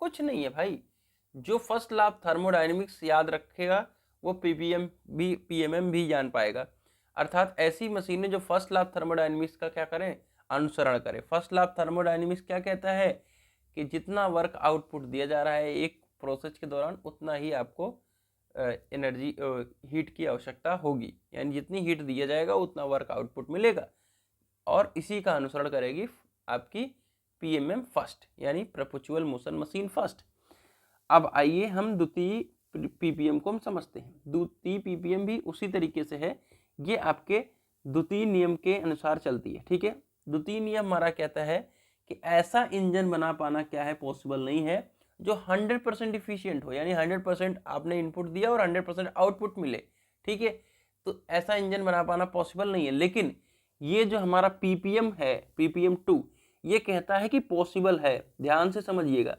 कुछ नहीं है भाई, जो फर्स्ट लॉ ऑफ थर्मोडायनेमिक्स याद रखेगा वो पीएमएम भी जान पाएगा। अर्थात ऐसी मशीनें जो फर्स्ट लॉ ऑफ थर्मोडायनेमिक्स का क्या करें, अनुसरण करें। फर्स्ट लॉ ऑफ थर्मोडायनेमिक्स क्या कहता है कि जितना वर्क आउटपुट दिया जा रहा है एक प्रोसेस के दौरान, उतना ही आपको एनर्जी हीट की आवश्यकता होगी, यानी जितनी हीट दिया जाएगा उतना वर्क आउटपुट मिलेगा, और इसी का अनुसरण करेगी आपकी पीएमएम फर्स्ट, यानी परपेचुअल मोशन मशीन फर्स्ट। अब आइए हम द्वितीय पीपीएम को हम समझते हैं। द्वितीय पीपीएम भी उसी तरीके से है, ये आपके द्वितीय नियम के अनुसार चलती है, ठीक है। द्वितीय नियम हमारा कहता है कि ऐसा इंजन बना पाना क्या है, पॉसिबल नहीं है जो 100% इफिशियंट हो, यानी 100% आपने इनपुट दिया और 100% आउटपुट मिले, ठीक है। तो ऐसा इंजन बना पाना पॉसिबल नहीं है। लेकिन ये जो हमारा पीपीएम है, पीपीएम 2, ये कहता है कि पॉसिबल है। ध्यान से समझिएगा,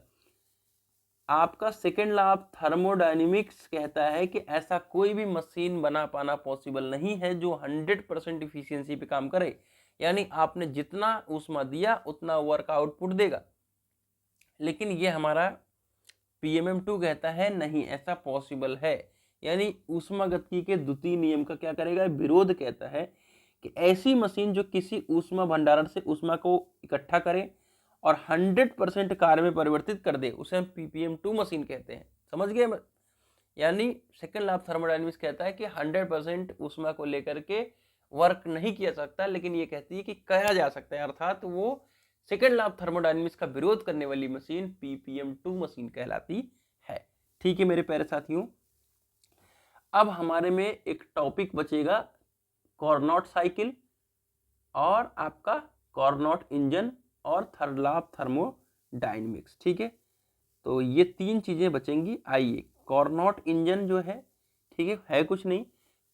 आपका सेकेंड लॉ ऑफ थर्मोडायनेमिक्स कहता है कि ऐसा कोई भी मशीन बना पाना पॉसिबल नहीं है जो 100% इफिशियंसी पे काम करे, यानी आपने जितना ऊष्मा दिया उतना वर्क आउटपुट देगा। लेकिन ये हमारा पीएमएम 2 कहता है नहीं, ऐसा पॉसिबल है, यानी ऊष्मागतिकी के द्वितीय नियम का क्या करेगा, विरोध कहता है कि ऐसी मशीन जो किसी ऊष्मा भंडारण से ऊष्मा को इकट्ठा करे और 100% कार्य में परिवर्तित कर दे, उसे हम पीपीएम 2 मशीन कहते हैं। समझ गए? यानी सेकेंड लॉ ऑफ थर्मोडायनेमिक्स कहता है कि 100% ऊष्मा को लेकर के वर्क नहीं किया सकता, लेकिन ये कहती है कि किया जा सकता है। अर्थात वो सेकेंड लॉ ऑफ थर्मोडायनेमिक्स का विरोध करने वाली मशीन पीपीएम 2 मशीन कहलाती है। ठीक है मेरे प्यारे साथियों, अब हमारे में एक टॉपिक बचेगा कार्नोट साइकिल और आपका कार्नोट इंजन और थर्ड लॉ ऑफ थर्मोडायनेमिक्स, ठीक है। तो ये तीन चीजें बचेंगी। आइए, कार्नोट इंजन जो है, ठीक है कुछ नहीं,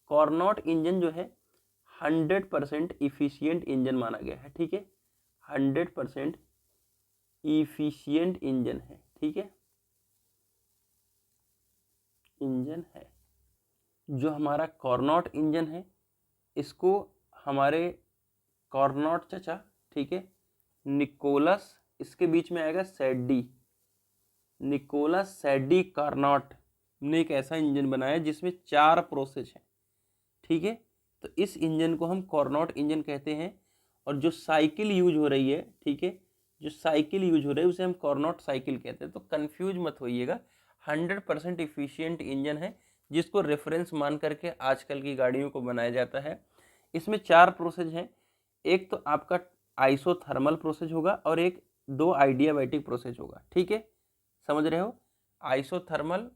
कार्नोट इंजन जो है 100% इफिशियंट इंजन माना गया है, ठीक है। 100% इफिशियंट इंजन है, ठीक है, इंजन है। जो हमारा कार्नोट इंजन है इसको हमारे कार्नोट चचा, ठीक है, निकोलस, इसके बीच में आएगा सैडी, निकोलस सैडी कार्नोट ने एक ऐसा इंजन बनाया जिसमें 4 प्रोसेस हैं, ठीक है। तो इस इंजन को हम कार्नोट इंजन कहते हैं। और जो साइकिल यूज हो रही है, ठीक है, जो साइकिल यूज हो रही है उसे हम कार्नोट साइकिल कहते हैं। तो कंफ्यूज मत होइएगा, 100% इफिशियंट इंजन है जिसको रेफरेंस मान करके आजकल की गाड़ियों को बनाया जाता है। इसमें 4 प्रोसेस हैं। एक तो आपका आइसोथर्मल प्रोसेस होगा और एक 2 आइडियाबैटिक प्रोसेस होगा, ठीक है, समझ रहे हो। Isothermal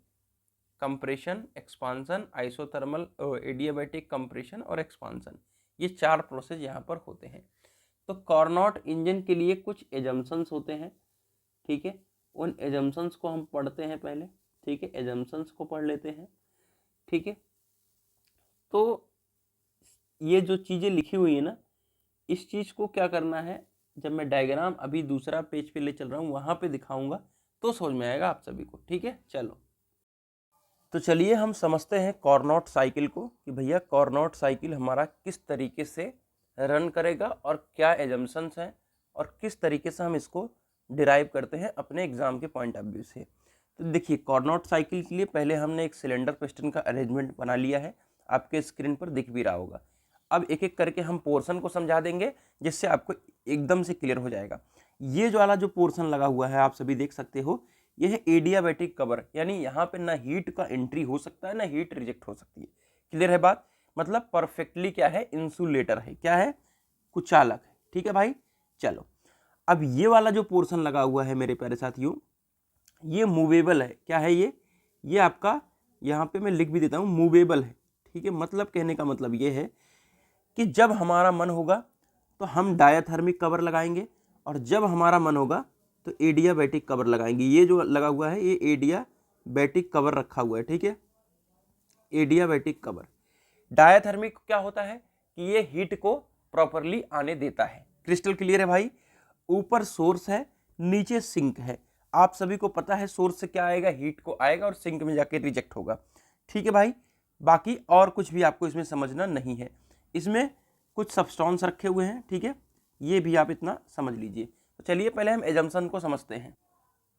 compression expansion, isothermal adiabatic compression और एक्सपांसन, ये 4 प्रोसेस यहाँ पर होते हैं। तो कार्नोट इंजन के लिए कुछ एजम्पशंस होते हैं, ठीक है, उन एजम्पशंस को हम पढ़ते हैं पहले, ठीक है, एजम्पशंस को पढ़ लेते हैं, ठीक है। तो ये जो चीज़ें लिखी हुई है ना, इस चीज़ को क्या करना है, जब मैं डायग्राम अभी दूसरा पेज पे ले चल रहा हूँ वहाँ पे दिखाऊंगा तो समझ में आएगा आप सभी को, ठीक है। चलो, तो चलिए हम समझते हैं कार्नोट साइकिल को कि भैया कार्नोट साइकिल हमारा किस तरीके से रन करेगा और क्या एजम्पशंस हैं और किस तरीके से हम इसको डिराइव करते हैं अपने एग्जाम के पॉइंट ऑफ व्यू से। तो देखिए, कार्नोट साइकिल के लिए पहले हमने एक सिलेंडर पिस्टन का अरेंजमेंट बना लिया है, आपके स्क्रीन पर दिख भी रहा होगा। अब एक एक करके हम पोर्शन को समझा देंगे जिससे आपको एकदम से क्लियर हो जाएगा। ये जो वाला जो पोर्शन लगा हुआ है आप सभी देख सकते हो, यह है एडियाबैटिक कवर, यानी यहाँ पे ना हीट का एंट्री हो सकता है ना हीट रिजेक्ट हो सकती है। क्लियर है बात? मतलब परफेक्टली क्या है, इंसुलेटर है, क्या है, कुचालक है, ठीक है भाई। चलो, अब ये वाला जो पोर्शन लगा हुआ है मेरे प्यारे साथियों, ये मूवेबल है। क्या है ये आपका, यहाँ पे मैं लिख भी देता हूँ, मूवेबल है, ठीक है। मतलब कहने का मतलब ये है कि जब हमारा मन होगा तो हम डायाथर्मिक कवर लगाएंगे और जब हमारा मन होगा तो एडियाबैटिक कवर लगाएंगे। ये जो लगा हुआ है ये एडियाबैटिक कवर रखा हुआ है, ठीक है, एडियाबैटिक कवर। डायाथर्मिक क्या होता है कि ये हीट को प्रॉपरली आने देता है। क्रिस्टल क्लियर है भाई? ऊपर सोर्स है, नीचे सिंक है। आप सभी को पता है सोर्स से क्या आएगा, हीट को आएगा और सिंक में जाके रिजेक्ट होगा, ठीक है भाई। बाकी और कुछ भी आपको इसमें समझना नहीं है। इसमें कुछ सब्सटेंस रखे हुए हैं, ठीक है, ये भी आप इतना समझ लीजिए। तो चलिए पहले हम एजम्पशन को समझते हैं।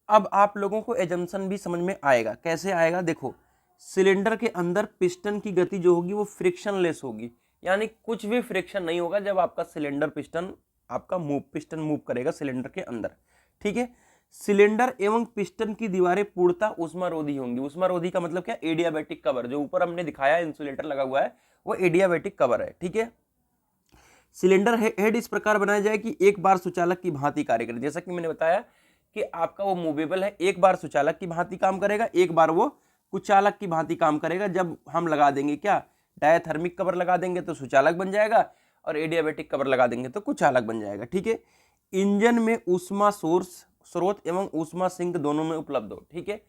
अब आप लोगों को एजम्पशन भी समझ में आएगा। कैसे आएगा, देखो सिलेंडर के अंदर पिस्टन की गति जो होगी वो फ्रिक्शनलेस होगी, यानी कुछ भी फ्रिक्शन नहीं होगा जब आपका सिलेंडर पिस्टन मूव करेगा सिलेंडर के अंदर। ठीक है, सिलेंडर एवं पिस्टन की दीवारें पूर्णतः ऊष्मारोधी होंगी। ऊष्मारोधी का मतलब क्या, एडियाबैटिक कवर, जो ऊपर हमने दिखाया इंसुलेटर लगा हुआ है वो एडियाबैटिक कवर है। ठीक है, सिलेंडर हेड इस प्रकार बनाया जाए कि एक बार सुचालक की भांति कार्य करे। जैसा कि मैंने बताया कि आपका वो मूवेबल है, एक बार सुचालक की भांति काम करेगा, एक बार वो कुचालक की भांति काम करेगा। जब हम लगा देंगे क्या, डायाथर्मिक कवर लगा देंगे तो सुचालक बन जाएगा, और एडियाबैटिक कवर लगा देंगे तो कुचालक बन जाएगा। ठीक है, इंजन में ऊष्मा सोर्स स्रोत एवं ऊष्मा सिंक दोनों में उपलब्ध हो। ठीक है,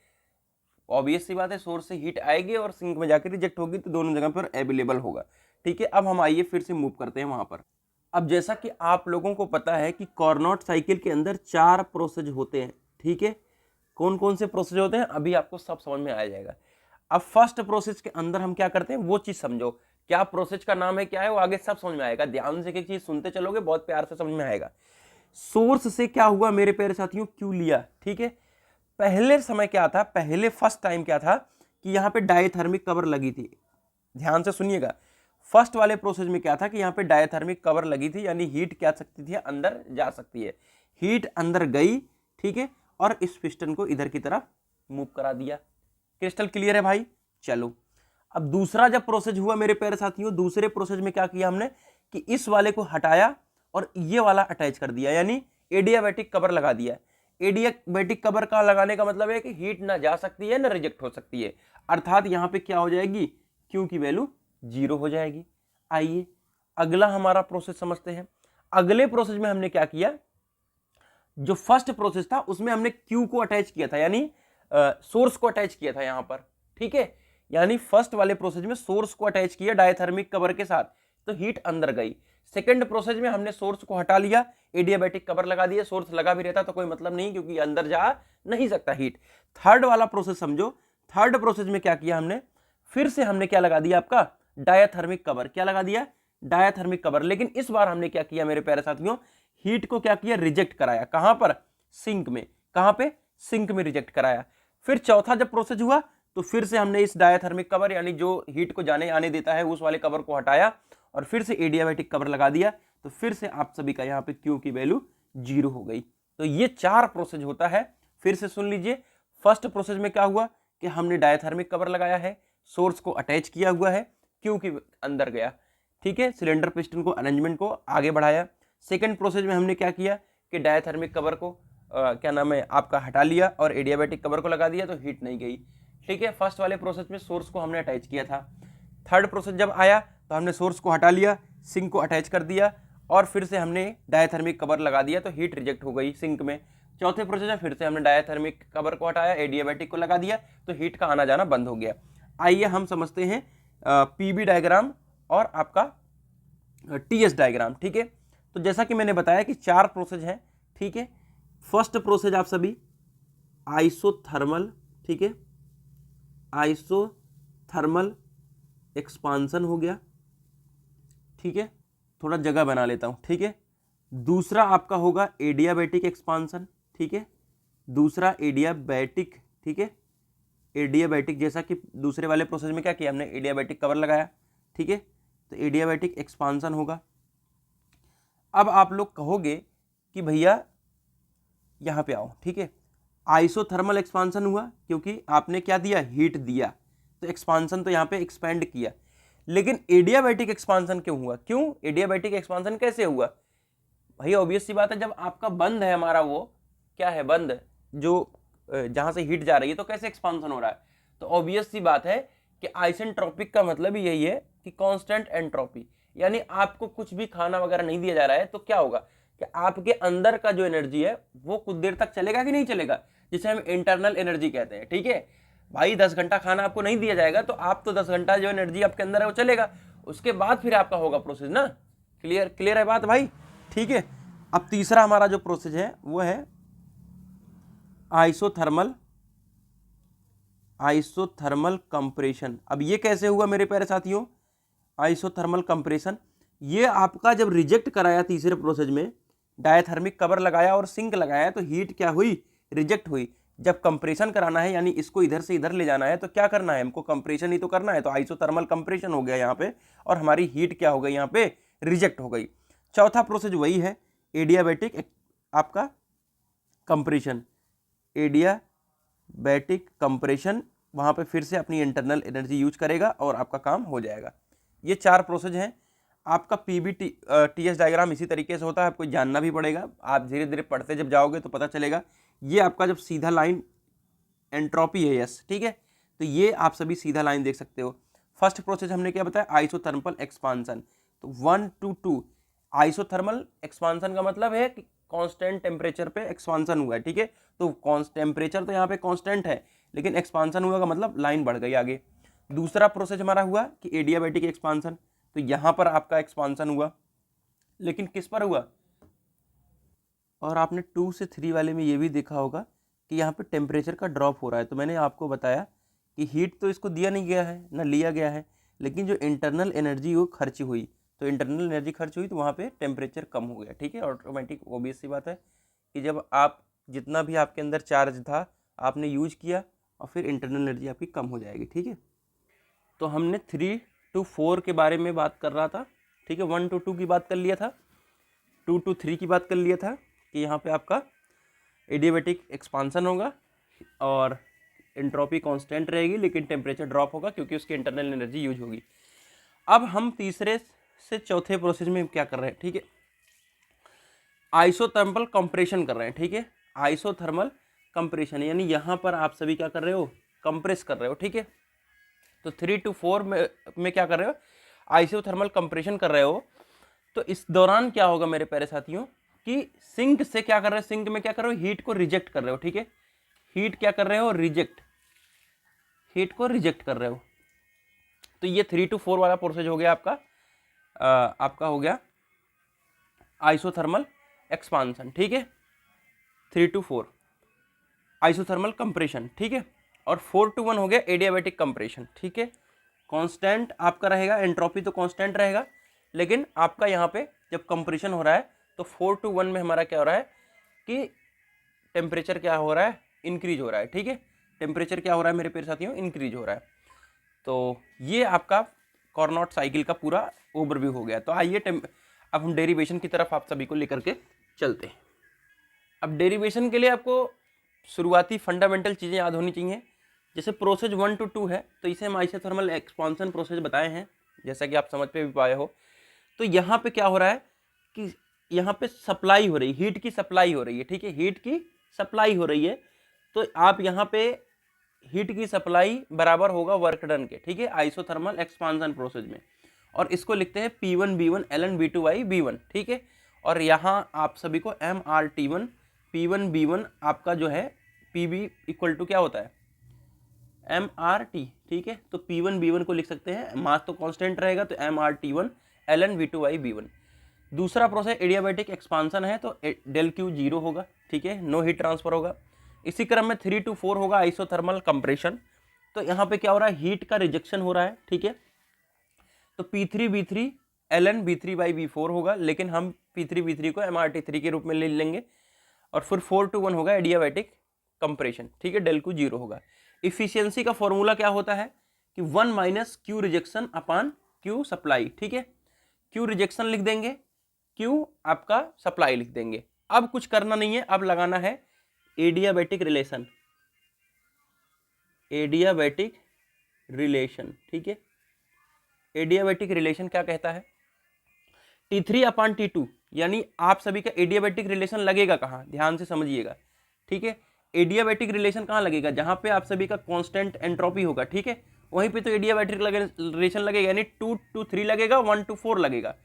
ऑब्वियस सी बात है, सोर्स से हीट आएगी और सिंक में जाकर रिजेक्ट होगी, तो दोनों जगह पर अवेलेबल होगा। ठीक है, अब हम आइए फिर से मूव करते हैं वहां पर। अब जैसा कि आप लोगों को पता है कि कार्नोट साइकिल के अंदर 4 प्रोसेस होते हैं। ठीक है, कौन कौन से प्रोसेस होते हैं अभी आपको सब समझ में आ जाएगा। अब फर्स्ट प्रोसेस के अंदर हम क्या करते हैं वो चीज समझो, क्या प्रोसेस का नाम है, क्या है, वो आगे सब समझ में आएगा। ध्यान से एक चीज सुनते चलोगे, बहुत प्यार से समझ में आएगा। सोर्स से क्या हुआ मेरे प्यारे साथियों, क्यू लिया। ठीक है, पहले समय क्या था, पहले फर्स्ट टाइम क्या था कि यहाँ पे डायथर्मिक कवर लगी थी। ध्यान से सुनिएगा, फर्स्ट वाले प्रोसेस में क्या था कि यहाँ पे डायथर्मिक कवर लगी थी, यानी हीट क्या सकती थी, अंदर जा सकती है। हीट अंदर गई, ठीक है, और इस पिस्टन को इधर की तरफ मूव करा दिया। क्रिस्टल क्लियर है भाई। चलो, अब दूसरा जब प्रोसेस हुआ मेरे प्यारे साथियों, दूसरे प्रोसेस में क्या किया हमने कि इस वाले को हटाया और ये वाला अटैच कर दिया, यानी एडियाबैटिक कवर लगा दिया। एडियाबैटिक कवर का लगाने का मतलब है कि हीट ना जा सकती है ना रिजेक्ट हो सकती है, अर्थात यहां पे क्या हो जाएगी, क्यू की वैल्यू 0 हो जाएगी। आइए अगला हमारा प्रोसेस समझते हैं। अगले प्रोसेस में हमने क्या किया, जो फर्स्ट प्रोसेस था उसमें हमने क्यू को अटैच किया था, यानी सोर्स को अटैच किया था यहां पर। ठीक है, यानी फर्स्ट वाले प्रोसेस में सोर्स को अटैच किया डायथर्मिक कवर के साथ, तो हीट अंदर गई। सेकंड प्रोसेस में हमने सोर्स को हटा लिया, एडियाबैटिक कवर लगा दिया। सोर्स लगा भी रहता तो कोई मतलब नहीं, क्योंकि अंदर जा नहीं सकता हीट। थर्ड वाला प्रोसेस समझो, थर्ड प्रोसेस में क्या किया हमने, फिर से हमने क्या लगा दिया, आपका डायथर्मिक कवर। क्या लगा दिया, डायथर्मिक कवर। लेकिन इस बार हमने क्या किया मेरे प्यारे साथियों, हीट को क्या किया, रिजेक्ट कराया। कहां पर, सिंक में। कहां पे, सिंक में रिजेक्ट कराया। फिर चौथा जब प्रोसेस हुआ तो फिर से हमने इस डायथर्मिक कवर, यानी जो हीट को जाने आने देता है, उस वाले कवर को हटाया और फिर से एडियाबैटिक कवर लगा दिया। तो फिर से आप सभी का यहाँ पे क्यू की वैल्यू 0 हो गई। तो ये 4 प्रोसेस होता है। फिर से सुन लीजिए, फर्स्ट प्रोसेस में क्या हुआ कि हमने डायथर्मिक कवर लगाया है, सोर्स को अटैच किया हुआ है, क्यू के अंदर गया। ठीक है, सिलेंडर पिस्टन को अरेंजमेंट को आगे बढ़ाया। सेकेंड प्रोसेस में हमने क्या किया कि डायथर्मिक कवर को क्या नाम है आपका हटा लिया और एडियाबैटिक कवर को लगा दिया, तो हीट नहीं गई। ठीक है, फर्स्ट वाले प्रोसेस में सोर्स को हमने अटैच किया था। थर्ड प्रोसेस जब आया तो हमने सोर्स को हटा लिया, सिंक को अटैच कर दिया और फिर से हमने डायथर्मिक कवर लगा दिया, तो हीट रिजेक्ट हो गई सिंक में। चौथे प्रोसेस में फिर से हमने डायथर्मिक कवर को हटाया, एडियाबैटिक को लगा दिया, तो हीट का आना जाना बंद हो गया। आइए हम समझते हैं पीबी डायग्राम और आपका टीएस डायग्राम। ठीक है, तो जैसा कि मैंने बताया कि 4 प्रोसेस हैं। ठीक है, फर्स्ट प्रोसेस आप सभी आइसोथर्मल, ठीक है, आइसोथर्मल एक्सपांसन हो गया। ठीक है, थोड़ा जगह बना लेता हूं। ठीक है, दूसरा आपका होगा एडियाबैटिक एक्सपांसन। ठीक है, दूसरा एडियाबैटिक। ठीक है, एडियाबैटिक, जैसा कि दूसरे वाले प्रोसेस में क्या किया हमने, एडियाबैटिक कवर लगाया। ठीक है, तो एडियाबैटिक एक्सपांसन होगा। अब आप लोग कहोगे कि भैया यहां पे आओ। ठीक है, आइसोथर्मल एक्सपांसन हुआ क्योंकि आपने क्या दिया, हीट दिया, तो एक्सपांसन तो यहाँ पे एक्सपेंड किया। लेकिन एडियाबैटिक एक्सपांसन क्यों हुआ, क्यों एडियाबैटिक एक्सपांसन कैसे हुआ भाई, ऑब्वियस सी बात है, जब आपका बंद है हमारा, वो क्या है, बंद, जो जहां से हीट जा रही है, तो कैसे एक्सपांसन हो रहा है। तो ऑब्वियस सी बात है कि आइसेंट्रोपिक का मतलब यही है कि कांस्टेंट एंट्रोपी, यानी आपको कुछ भी खाना वगैरह नहीं दिया जा रहा है, तो क्या होगा कि आपके अंदर का जो एनर्जी है वो कुछ देर तक चलेगा कि नहीं चलेगा, जिसे हम इंटरनल एनर्जी कहते हैं। ठीक है भाई, 10 घंटा खाना आपको नहीं दिया जाएगा, तो आप तो 10 घंटा जो एनर्जी आपके अंदर है वो चलेगा, उसके बाद फिर आपका होगा प्रोसेस ना। क्लियर है बात भाई। ठीक है, अब तीसरा हमारा जो प्रोसेस है वो है आइसोथर्मल कंप्रेशन। अब ये कैसे हुआ मेरे प्यारे साथियों, आइसोथर्मल कंप्रेशन, ये आपका जब रिजेक्ट कराया तीसरे प्रोसेस में, डायथर्मिक कवर लगाया और सिंक लगाया, तो हीट क्या हुई, रिजेक्ट हुई। जब कंप्रेशन कराना है यानी इसको इधर से इधर ले जाना है तो क्या करना है, हमको कंप्रेशन ही तो करना है, तो आइसोथर्मल कंप्रेशन हो गया यहाँ पे, और हमारी हीट क्या हो गई यहाँ पे, रिजेक्ट हो गई। चौथा प्रोसेस वही है, एडियाबैटिक आपका कंप्रेशन, एडियाबैटिक कंप्रेशन, वहाँ पे फिर से अपनी इंटरनल एनर्जी यूज करेगा और आपका काम हो जाएगा। ये 4 प्रोसेस हैं। आपका पीबीटी टीएस डायग्राम इसी तरीके से होता है, आपको जानना भी पड़ेगा, आप धीरे धीरे पढ़ते जब जाओगे तो पता चलेगा। ये आपका जब सीधा लाइन एंट्रोपी है, यस ठीक है, तो ये आप सभी सीधा लाइन देख सकते हो। फर्स्ट प्रोसेस हमने क्या बताया, आइसोथर्मल एक्सपांसन, तो 1 to 2 आइसोथर्मल एक्सपांसन का मतलब है कि कांस्टेंट टेम्परेचर पे एक्सपांसन हुआ है, ठीक है, तो टेम्परेचर तो यहाँ पे कांस्टेंट है लेकिन एक्सपांसन हुआ का मतलब लाइन बढ़ गई आगे। दूसरा प्रोसेस हमारा हुआ कि एडियाबैटिक एक्सपांसन, तो यहाँ पर आपका एक्सपांसन हुआ, लेकिन किस पर हुआ, और आपने 2 से 3 वाले में ये भी देखा होगा कि यहाँ पे टेम्परेचर का ड्रॉप हो रहा है। तो मैंने आपको बताया कि हीट तो इसको दिया नहीं गया है ना लिया गया है, लेकिन जो इंटरनल एनर्जी वो खर्च हुई, तो इंटरनल एनर्जी खर्च हुई तो वहाँ पे टेम्परेचर कम हो गया, ठीक है, ऑटोमेटिक ऑब्वियस सी बात है कि जब आप जितना भी आपके अंदर चार्ज था आपने यूज किया और फिर इंटरनल एनर्जी आपकी कम हो जाएगी, ठीक है। तो हमने 3 to 4 के बारे में बात कर रहा था, ठीक है, 1 to 2 की बात कर लिया था, 2 to 3 की बात कर लिया था कि यहाँ पे आपका एडियाबैटिक एक्सपांसन होगा और एंट्रोपी कांस्टेंट रहेगी लेकिन टेम्परेचर ड्रॉप होगा क्योंकि उसकी इंटरनल एनर्जी यूज होगी। अब हम तीसरे से चौथे प्रोसेस में क्या कर रहे हैं, ठीक है, आइसोथर्मल कंप्रेशन कर रहे हैं, ठीक है, आइसोथर्मल कंप्रेशन यानी यहाँ पर आप सभी क्या कर रहे हो, कंप्रेस कर रहे हो, ठीक है। तो 3 to 4 में क्या कर रहे हो, आइसोथर्मल कंप्रेशन कर रहे हो। तो इस दौरान क्या होगा मेरे प्यारे साथियों कि सिंक से क्या कर रहे हो, सिंक में क्या कर रहे हो, हीट को रिजेक्ट कर रहे हो, ठीक है, हीट क्या कर रहे हो, रिजेक्ट, हीट को रिजेक्ट कर रहे हो। तो ये 3 to 4 वाला प्रोसेस हो गया आपका, आपका हो गया आइसोथर्मल एक्सपांसन, ठीक है, 3 to 4 आइसोथर्मल कंप्रेशन, ठीक है, और 4 to 1 हो गया एडियाबैटिक कंप्रेशन, ठीक है। कांस्टेंट आपका रहेगा, एंट्रोपी तो कांस्टेंट रहेगा, लेकिन आपका यहाँ पे जब कंप्रेशन हो रहा है तो 4 to 1 में हमारा क्या हो रहा है कि टेम्परेचर क्या हो रहा है, इंक्रीज हो रहा है, ठीक है, टेम्परेचर क्या हो रहा है मेरे प्यारे साथियों, इंक्रीज हो रहा है। तो ये आपका कॉर्नोट साइकिल का पूरा ओवरव्यू हो गया। तो आइए अब हम डेरिवेशन की तरफ आप सभी को लेकर के चलते हैं। अब डेरिवेशन के लिए आपको शुरुआती फंडामेंटल चीज़ें याद होनी चाहिए। जैसे प्रोसेस 1 to 2 है तो इसे हम आइसोथर्मल एक्सपांसन प्रोसेस बताए हैं, जैसा कि आप समझ पे भी पाए हो। तो यहाँ पे क्या हो रहा है कि यहाँ पे सप्लाई हो रही है, हीट की सप्लाई हो रही है, ठीक है, हीट की सप्लाई हो रही है। तो आप यहाँ पे हीट की सप्लाई बराबर होगा वर्क डन के, ठीक है, आइसोथर्मल एक्सपांसन प्रोसेस में, और इसको लिखते हैं P1 B1 ln V2 B1, ठीक है। और यहाँ आप सभी को MRT1 P1 B1 आपका जो है PB इक्वल टू क्या होता है, MRT, ठीक है। तो P1 B1 को लिख सकते हैं, मास तो कांस्टेंट रहेगा तो MRT1 ln V2 B1। दूसरा प्रोसेस एडियाबैटिक एक्सपांसन है तो डेल क्यू 0 होगा, ठीक है, नो हीट ट्रांसफर होगा। इसी क्रम में 3 to 4 होगा आइसोथर्मल कंप्रेशन, तो यहाँ पे क्या हो रहा है, हीट का रिजेक्शन हो रहा है, ठीक है। तो P3 B3 ln B3 B4 होगा, लेकिन हम P3 B3 को MRT3 के रूप में ले लेंगे, और फिर 4 to 1 होगा एडियाबैटिक कंप्रेशन, ठीक है, डेल क्यू 0 होगा। इफिशियंसी का फॉर्मूला क्या होता है कि 1 माइनस क्यू रिजेक्शन अपान क्यू सप्लाई, ठीक है, क्यू रिजेक्शन लिख देंगे, क्यू आपका सप्लाई लिख देंगे। अब कुछ करना नहीं है, अब लगाना है एडियाबैटिक रिलेशन, एडियाबैटिक रिलेशन, ठीक है। एडियाबैटिक रिलेशन क्या कहता है, T3 अपान T2, यानी आप सभी का एडियाबैटिक रिलेशन लगेगा कहाँ, ध्यान से समझिएगा, ठीक है। एडियाबैटिक रिलेशन कहाँ लगेगा, जहाँ पे आप सभी का कांस्टेंट एंट्रोपी होगा, ठीक है, वहीं पे तो एडियाबैटिक रिलेशन लगेगा, यानी 2 to 3 लगेगा, 1 to 4 लगेगा,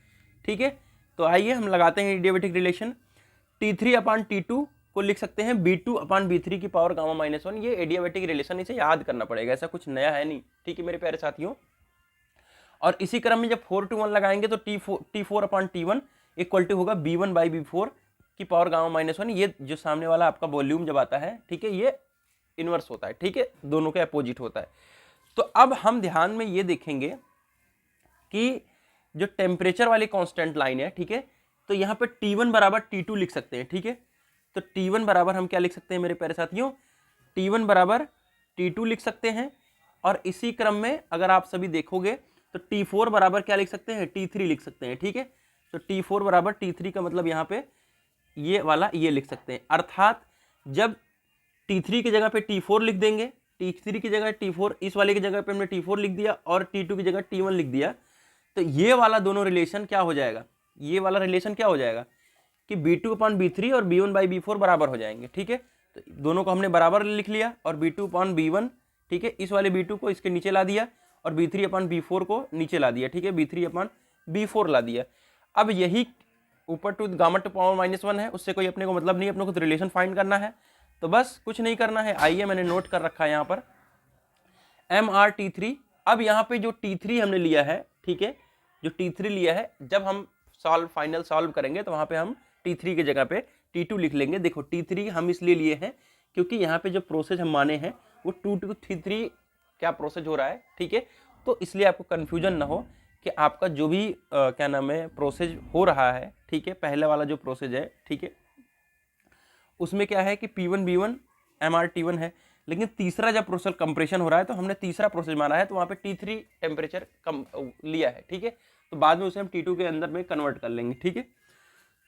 ठीक है। तो आइए हम लगाते हैं एडियाबैटिक रिलेशन। T3 अपान T2 को लिख सकते हैं B2 अपान B3 की पावर गामा -1, ये एडियाबैटिक रिलेशन, इसे याद करना पड़ेगा, ऐसा कुछ नया है नहीं, ठीक है मेरे प्यारे साथियों। और इसी क्रम में जब 4 to 1 लगाएंगे तो T4 upon T1 equal to होगा B1 B4 की पावर गामा -1, ये जो सामने वाला आपका वॉल्यूम जब आता है, ठीक है, ये इनवर्स होता है, ठीक है, दोनों के अपोजिट होता है। तो अब हम ध्यान में ये देखेंगे कि जो टेम्परेचर वाली कांस्टेंट लाइन है, ठीक है, तो यहाँ पे T1 बराबर T2 लिख सकते हैं, ठीक है। तो T1 बराबर हम क्या लिख सकते हैं मेरे प्यारे साथियों, T1 बराबर T2 लिख सकते हैं, और इसी क्रम में अगर आप सभी देखोगे तो T4 बराबर क्या लिख सकते हैं, T3 लिख सकते हैं। ठीक है, तो T4 बराबर T3 का मतलब यहाँ पे ये वाला ये लिख सकते हैं। अर्थात जब T3 की जगह पे T4 लिख देंगे, T3 की जगह T4, इस वाले की जगह पे हमने T4 लिख दिया और T2 की जगह T1 लिख दिया, तो ये वाला दोनों रिलेशन क्या हो जाएगा, ये वाला रिलेशन क्या हो जाएगा कि B2/B3 और B1/B4 बराबर हो जाएंगे। ठीक है, तो दोनों को हमने बराबर लिख लिया और B2/B1, ठीक है, इस वाले B2 को इसके नीचे ला दिया और B3/B4 को नीचे ला दिया। ठीक है, B3/B4 ला दिया। अब यही ऊपर टू गामा टू पावर -1 है, उससे कोई अपने को मतलब नहीं, अपने को तो रिलेशन फाइंड करना है। तो बस कुछ नहीं करना है, आइए मैंने नोट कर रखा है यहाँ पर MrT3। अब यहाँ पे जो T3 हमने लिया है, ठीक है, जो T3 लिया है, जब हम फाइनल सॉल्व करेंगे तो वहाँ पे हम T3 की जगह पे T2 लिख लेंगे। देखो T3 हम इसलिए लिए हैं क्योंकि यहाँ पे जो प्रोसेस हम माने हैं वो 2 to 3 क्या प्रोसेस हो रहा है। ठीक है, तो इसलिए आपको कन्फ्यूजन ना हो कि आपका जो भी क्या नाम है प्रोसेस हो रहा है, ठीक है, पहले वाला जो प्रोसेस है, ठीक है, उसमें क्या है कि P1 B1 MrT1 है, लेकिन तीसरा जब प्रोसेस कंप्रेशन हो रहा है तो हमने तीसरा प्रोसेस माना है, तो वहाँ पे T3 टेम्परेचर कम लिया है। ठीक है, तो बाद में उसे हम T2 के अंदर में कन्वर्ट कर लेंगे। ठीक है,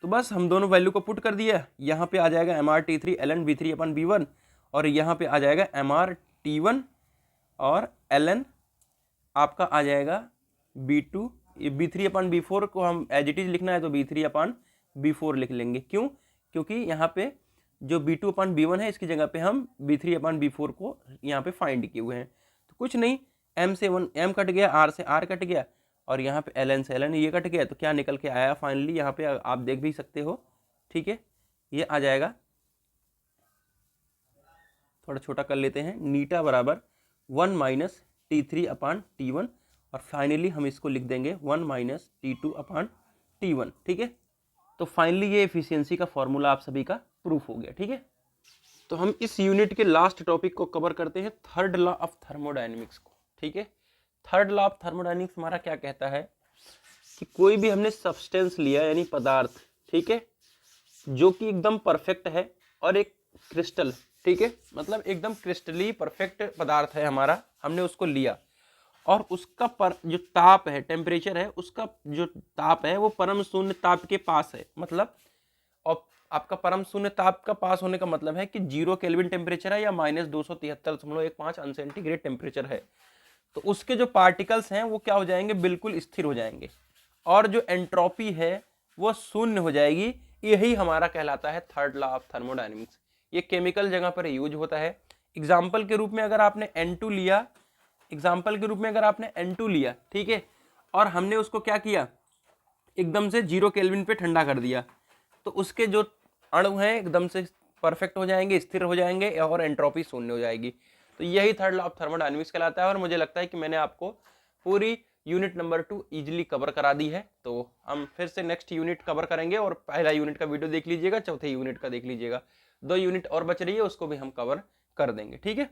तो बस हम दोनों वैल्यू को पुट कर दिया, यहाँ पे आ जाएगा MrT3 ln B3/B1 और यहाँ पे आ जाएगा MrT1 और ln आपका आ जाएगा B2। B3/B4 को हम एज इट इज लिखना है तो B3/B4 लिख लेंगे। क्यों? क्योंकि यहाँ पे जो B2/B1 है इसकी जगह पे हम B3/B4 को यहाँ पे फाइंड किए हुए हैं। तो कुछ नहीं, M से 1 M कट गया, R से R कट गया और यहाँ पे ln से ln ये कट गया, तो क्या निकल के आया फाइनली, यहाँ पे आप देख भी सकते हो। ठीक है, ये आ जाएगा, थोड़ा छोटा कर लेते हैं, नीटा बराबर 1 - T3/T1 और फाइनली हम इसको लिख देंगे 1 - T2/T1। ठीक है, तो फाइनली ये एफिशिएंसी का फॉर्मूला आप सभी का प्रूफ हो गया। ठीक है, तो हम इस यूनिट के लास्ट टॉपिक को कवर करते हैं, थर्ड लॉ ऑफ थर्मोडायनेमिक्स को। ठीक है, थर्ड लॉ ऑफ थर्मोडायनेमिक्स हमारा क्या कहता है कि कोई भी हमने सब्सटेंस लिया यानी पदार्थ, ठीक है, जो कि एकदम परफेक्ट है और एक क्रिस्टल, ठीक है, मतलब एकदम क्रिस्टली परफेक्ट पदार्थ है हमारा, हमने उसको लिया और उसका जो ताप है, टेम्परेचर है, उसका जो ताप है वो परम शून्य ताप के पास है। मतलब और आपका परम शून्य ताप का पास होने का मतलब है कि 0 केल्विन टेम्परेचर है या -273.15 अनसेंटीग्रेड टेम्परेचर है, तो उसके जो पार्टिकल्स हैं वो क्या हो जाएंगे, बिल्कुल स्थिर हो जाएंगे और जो एंट्रोपी है वो शून्य हो जाएगी। यही हमारा कहलाता है थर्ड लॉ ऑफ थर्मोडायनेमिक्स। ये केमिकल जगह पर यूज होता है। एग्जाम्पल के रूप में अगर आपने N2 लिया, एग्जाम्पल के रूप में अगर आपने N2 लिया, ठीक है, और हमने उसको क्या किया, एकदम से 0 केल्विन पे ठंडा कर दिया, तो उसके जो अणु हैं एकदम से परफेक्ट हो जाएंगे, स्थिर हो जाएंगे और एंट्रोपी शून्य हो जाएगी। तो यही थर्ड लॉ ऑफ थर्मोडायनेमिक्स कहलाता है और मुझे लगता है कि मैंने आपको पूरी यूनिट नंबर 2 इजीली कवर करा दी है। तो हम फिर से नेक्स्ट यूनिट कवर करेंगे और पहला यूनिट का वीडियो देख लीजिएगा, चौथे यूनिट का देख लीजिएगा, 2 यूनिट और बच रही है उसको भी हम कवर कर देंगे। ठीक है।